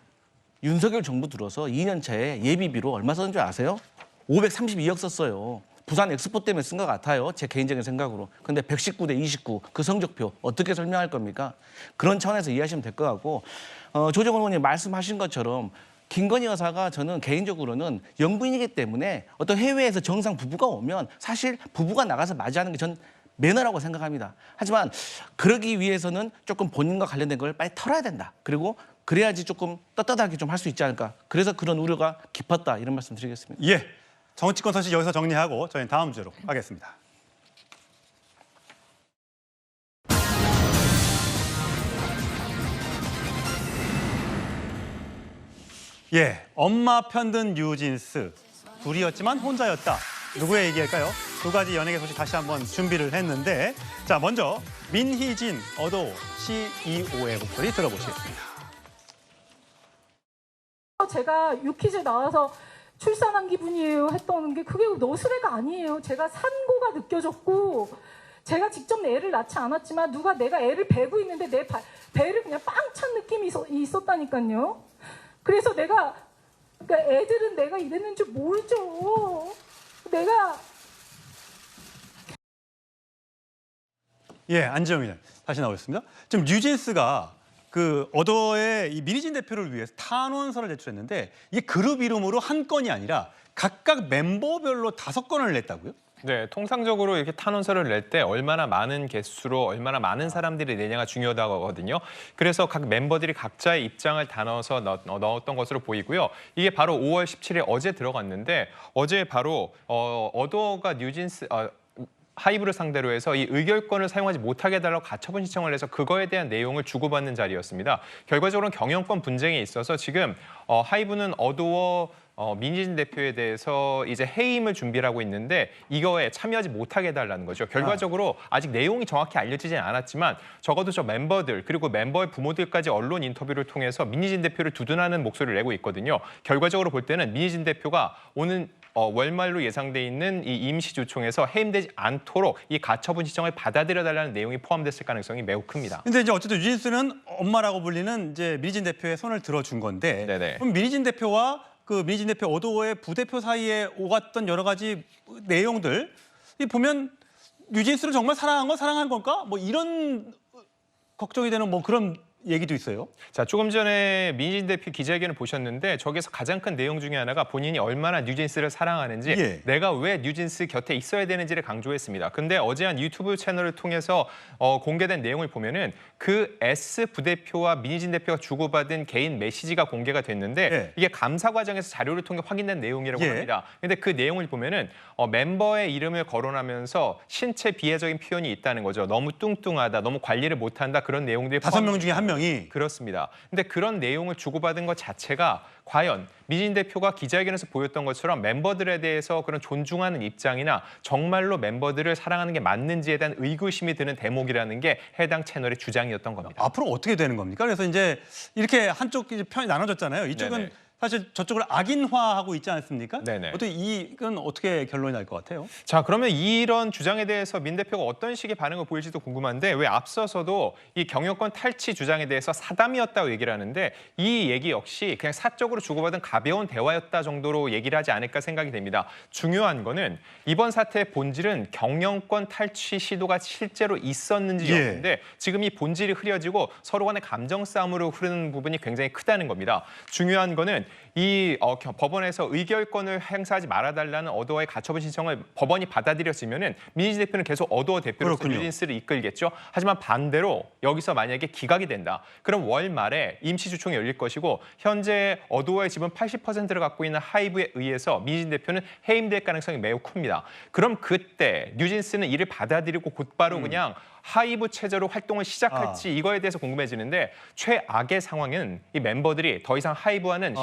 윤석열 정부 들어서 2년 차에 예비비로 얼마 썼는 줄 아세요? 532억 썼어요. 부산 엑스포 때문에 쓴 것 같아요. 제 개인적인 생각으로. 근데 119대 29 그 성적표 어떻게 설명할 겁니까? 그런 차원에서 이해하시면 될 것 같고 조정훈 의원님 말씀하신 것처럼 김건희 여사가 저는 개인적으로는 영부인이기 때문에 어떤 해외에서 정상 부부가 오면 사실 부부가 나가서 맞이하는 게 전 매너라고 생각합니다. 하지만 그러기 위해서는 조금 본인과 관련된 걸 빨리 털어야 된다. 그리고 그래야지 조금 떳떳하게 좀 할 수 있지 않을까. 그래서 그런 우려가 깊었다. 이런 말씀 드리겠습니다. 예, 정치권 소식 여기서 정리하고 저희는 다음 주로 하겠습니다. 예, 엄마 편든 뉴진스. 둘이었지만 혼자였다. 누구의 얘기일까요? 두 가지 연예계 소식 다시 한번 준비를 했는데 자, 먼저 민희진, 어도 CEO의 목소리 들어보시겠습니다. 제가 유퀴즈 나와서 출산한 기분이에요 했던 게 그게 너스레가 아니에요. 제가 산고가 느껴졌고 제가 직접 애를 낳지 않았지만 누가 내가 애를 베고 있는데 내 배를 그냥 빵 찬 느낌이 있었다니까요. 그래서 그러니까 애들은 내가 이랬는 줄 모르죠. 내가 예, 안지영이네. 다시 나오겠습니다. 지금 뉴진스가 그 어더의 이 민희진 대표를 위해서 탄원서를 제출했는데 이게 그룹 이름으로 한 건이 아니라 각각 멤버별로 5건을 냈다고요? 네, 통상적으로 이렇게 탄원서를 낼 때 얼마나 많은 개수로 얼마나 많은 사람들이 내냐가 중요하다고 하거든요. 그래서 각 멤버들이 각자의 입장을 나눠서 넣었던 것으로 보이고요. 이게 바로 5월 17일 어제 들어갔는데 어제 바로 어더가 뉴진스 하이브를 상대로 해서 이 의결권을 사용하지 못하게 해달라고 가처분 신청을 해서 그거에 대한 내용을 주고받는 자리였습니다. 결과적으로는 경영권 분쟁이 있어서 지금 하이브는 어도어 민희진 대표에 대해서 이제 해임을 준비를 하고 있는데 이거에 참여하지 못하게 해달라는 거죠. 결과적으로 아직 내용이 정확히 알려지진 않았지만 적어도 저 멤버들 그리고 멤버의 부모들까지 언론 인터뷰를 통해서 민희진 대표를 두둔하는 목소리를 내고 있거든요. 결과적으로 볼 때는 민희진 대표가 오는 월말로 예상돼 있는 이 임시주총에서 해임되지 않도록 이 가처분 신청을 받아들여달라는 내용이 포함됐을 가능성이 매우 큽니다. 근데 이제 어쨌든 뉴진스는 엄마라고 불리는 이제 민희진 대표의 손을 들어준 건데 그럼 민희진 대표와 그 민희진 대표 어도어의 부대표 사이에 오갔던 여러 가지 내용들 이 보면 뉴진스를 정말 사랑한 건가? 뭐 이런 걱정이 되는 뭐 그런 얘기도 있어요. 자, 조금 전에 민희진 대표 기자회견을 보셨는데 저기서 가장 큰 내용 중에 하나가 본인이 얼마나 뉴진스를 사랑하는지 내가 왜 뉴진스 곁에 있어야 되는지를 강조했습니다. 근데 어제 한 유튜브 채널을 통해서 공개된 내용을 보면은 그 S 부대표와 민희진 대표가 주고받은 개인 메시지가 공개가 됐는데 이게 감사 과정에서 자료를 통해 확인된 내용이라고 합니다. 근데 그 내용을 보면은 멤버의 이름을 거론하면서 신체 비하적인 표현이 있다는 거죠. 너무 뚱뚱하다, 너무 관리를 못한다 그런 내용들이 5명 중에 1명. 그렇습니다. 근데 그런 내용을 주고받은 것 자체가 과연 민희진 대표가 기자회견에서 보였던 것처럼 멤버들에 대해서 그런 존중하는 입장이나 정말로 멤버들을 사랑하는 게 맞는지에 대한 의구심이 드는 대목이라는 게 해당 채널의 주장이었던 겁니다. 앞으로 어떻게 되는 겁니까? 그래서 이제 이렇게 한쪽 이제 편이 나눠졌잖아요. 이쪽은 네네. 사실 저쪽을 악인화하고 있지 않습니까? 네네. 어떻게 이건 어떻게 결론이 날 것 같아요? 자, 그러면 이런 주장에 대해서 민 대표가 어떤 식의 반응을 보일지도 궁금한데 왜 앞서서도 이 경영권 탈취 주장에 대해서 사담이었다고 얘기를 하는데 이 얘기 역시 그냥 사적으로 주고받은 가벼운 대화였다 정도로 얘기를 하지 않을까 생각이 됩니다. 중요한 거는 이번 사태의 본질은 경영권 탈취 시도가 실제로 있었는지 여부인데 지금 이 본질이 흐려지고 서로 간의 감정 싸움으로 흐르는 부분이 굉장히 크다는 겁니다. 중요한 거는 이 법원에서 의결권을 행사하지 말아달라는 어도어의 가처분 신청을 법원이 받아들였으면은 민희진 대표는 계속 어도어 대표로서 뉴진스를 이끌겠죠. 하지만 반대로 여기서 만약에 기각이 된다. 그럼 월 말에 임시주총이 열릴 것이고 현재 어도어의 지분 80%를 갖고 있는 하이브에 의해서 민희진 대표는 해임될 가능성이 매우 큽니다. 그럼 그때 뉴진스는 이를 받아들이고 곧바로 그냥 하이브 체제로 활동을 시작할지 이거에 대해서 궁금해지는데 최악의 상황은 이 멤버들이 더 이상 하이브와는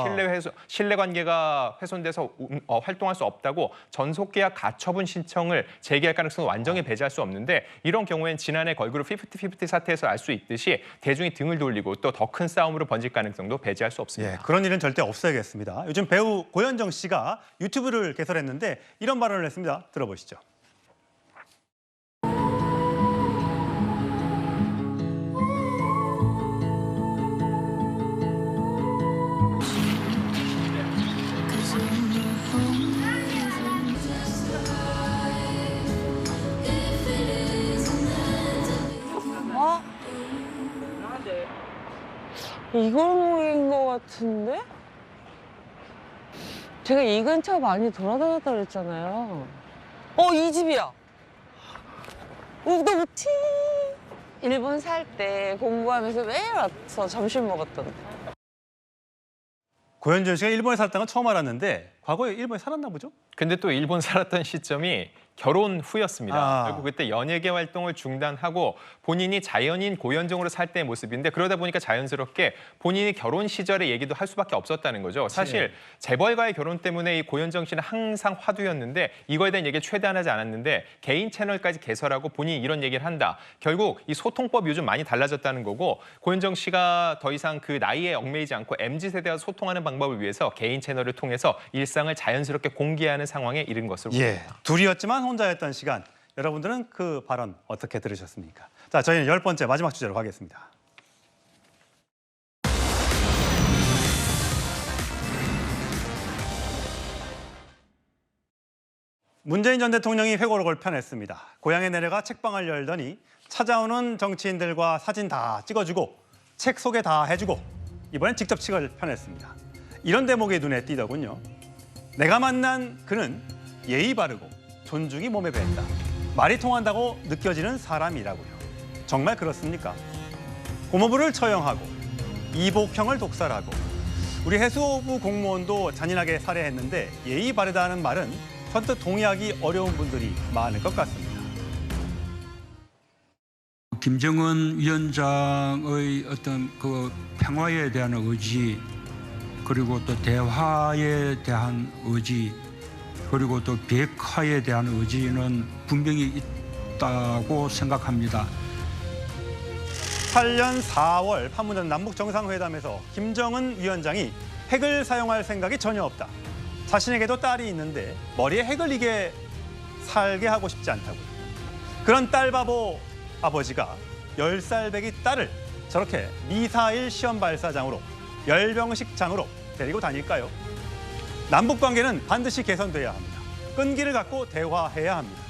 신뢰관계가 훼손돼서 활동할 수 없다고 전속계약 가처분 신청을 제기할 가능성을 완전히 배제할 수 없는데 이런 경우엔 지난해 걸그룹 50-50 사태에서 알 수 있듯이 대중이 등을 돌리고 또 더 큰 싸움으로 번질 가능성도 배제할 수 없습니다. 그런 일은 절대 없어야겠습니다. 요즘 배우 고현정 씨가 유튜브를 개설했는데 이런 발언을 했습니다. 들어보시죠. 이걸목인 것 같은데? 제가 이 근처 많이 돌아다녔다 그랬잖아요. 이 집이야. 우도부티. 일본 살 때 공부하면서 매일 와서 점심 먹었던. 고현정 씨가 일본에 살았다는 건 처음 알았는데 과거에 일본에 살았나 보죠? 근데 또 일본 살았던 시점이 결혼 후였습니다. 그리고 그때 연예계 활동을 중단하고 본인이 자연인 고현정으로 살 때의 모습인데 그러다 보니까 자연스럽게 본인이 결혼 시절의 얘기도 할 수밖에 없었다는 거죠. 사실 재벌과의 결혼 때문에 이 고현정 씨는 항상 화두였는데 이거에 대한 얘기를 최대한 하지 않았는데 개인 채널까지 개설하고 본인이 이런 얘기를 한다. 결국 이 소통법이 요즘 많이 달라졌다는 거고 고현정 씨가 더 이상 그 나이에 얽매이지 않고 MZ세대와 소통하는 방법을 위해서 개인 채널을 통해서 일상 일상을 자연스럽게 공개하는 상황에 이른 것으로 보입니다. 예, 둘이었지만 혼자였던 시간. 여러분들은 그 발언 어떻게 들으셨습니까? 자, 저희는 10번째 마지막 주제로 가겠습니다. 문재인 전 대통령이 회고록을 펴냈습니다. 고향에 내려가 책방을 열더니 찾아오는 정치인들과 사진 다 찍어주고 책 소개 다 해주고 이번엔 직접 책을 펴냈습니다. 이런 대목이 눈에 띄더군요. 내가 만난 그는 예의 바르고 존중이 몸에 밴다. 말이 통한다고 느껴지는 사람이라고요. 정말 그렇습니까? 고모부를 처형하고 이복형을 독살하고 우리 해수부 공무원도 잔인하게 살해했는데 예의 바르다는 말은 선뜻 동의하기 어려운 분들이 많을 것 같습니다. 김정은 위원장의 어떤 그 평화에 대한 의지, 그리고 또 대화에 대한 의지, 그리고 또 비핵화에 대한 의지는 분명히 있다고 생각합니다. 8년 4월 판문점 남북 정상회담에서 김정은 위원장이 핵을 사용할 생각이 전혀 없다. 자신에게도 딸이 있는데 머리에 핵을 이게 살게 하고 싶지 않다고요. 그런 딸바보 아버지가 10살 배기 딸을 저렇게 미사일 시험 발사장으로 열병식장으로 데리고 다닐까요? 남북 관계는 반드시 개선돼야 합니다. 끈기를 갖고 대화해야 합니다.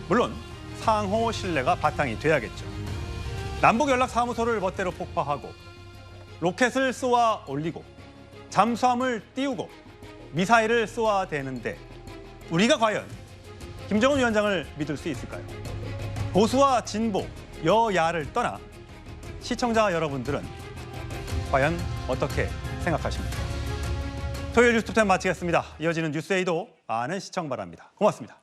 물론 상호 신뢰가 바탕이 돼야겠죠. 남북연락사무소를 멋대로 폭파하고 로켓을 쏘아 올리고 잠수함을 띄우고 미사일을 쏘아대는데 우리가 과연 김정은 위원장을 믿을 수 있을까요? 보수와 진보, 여야를 떠나 시청자 여러분들은 과연 어떻게 생각하십니까? 토요일 뉴스톱10 마치겠습니다. 이어지는 뉴스에이도 많은 시청 바랍니다. 고맙습니다.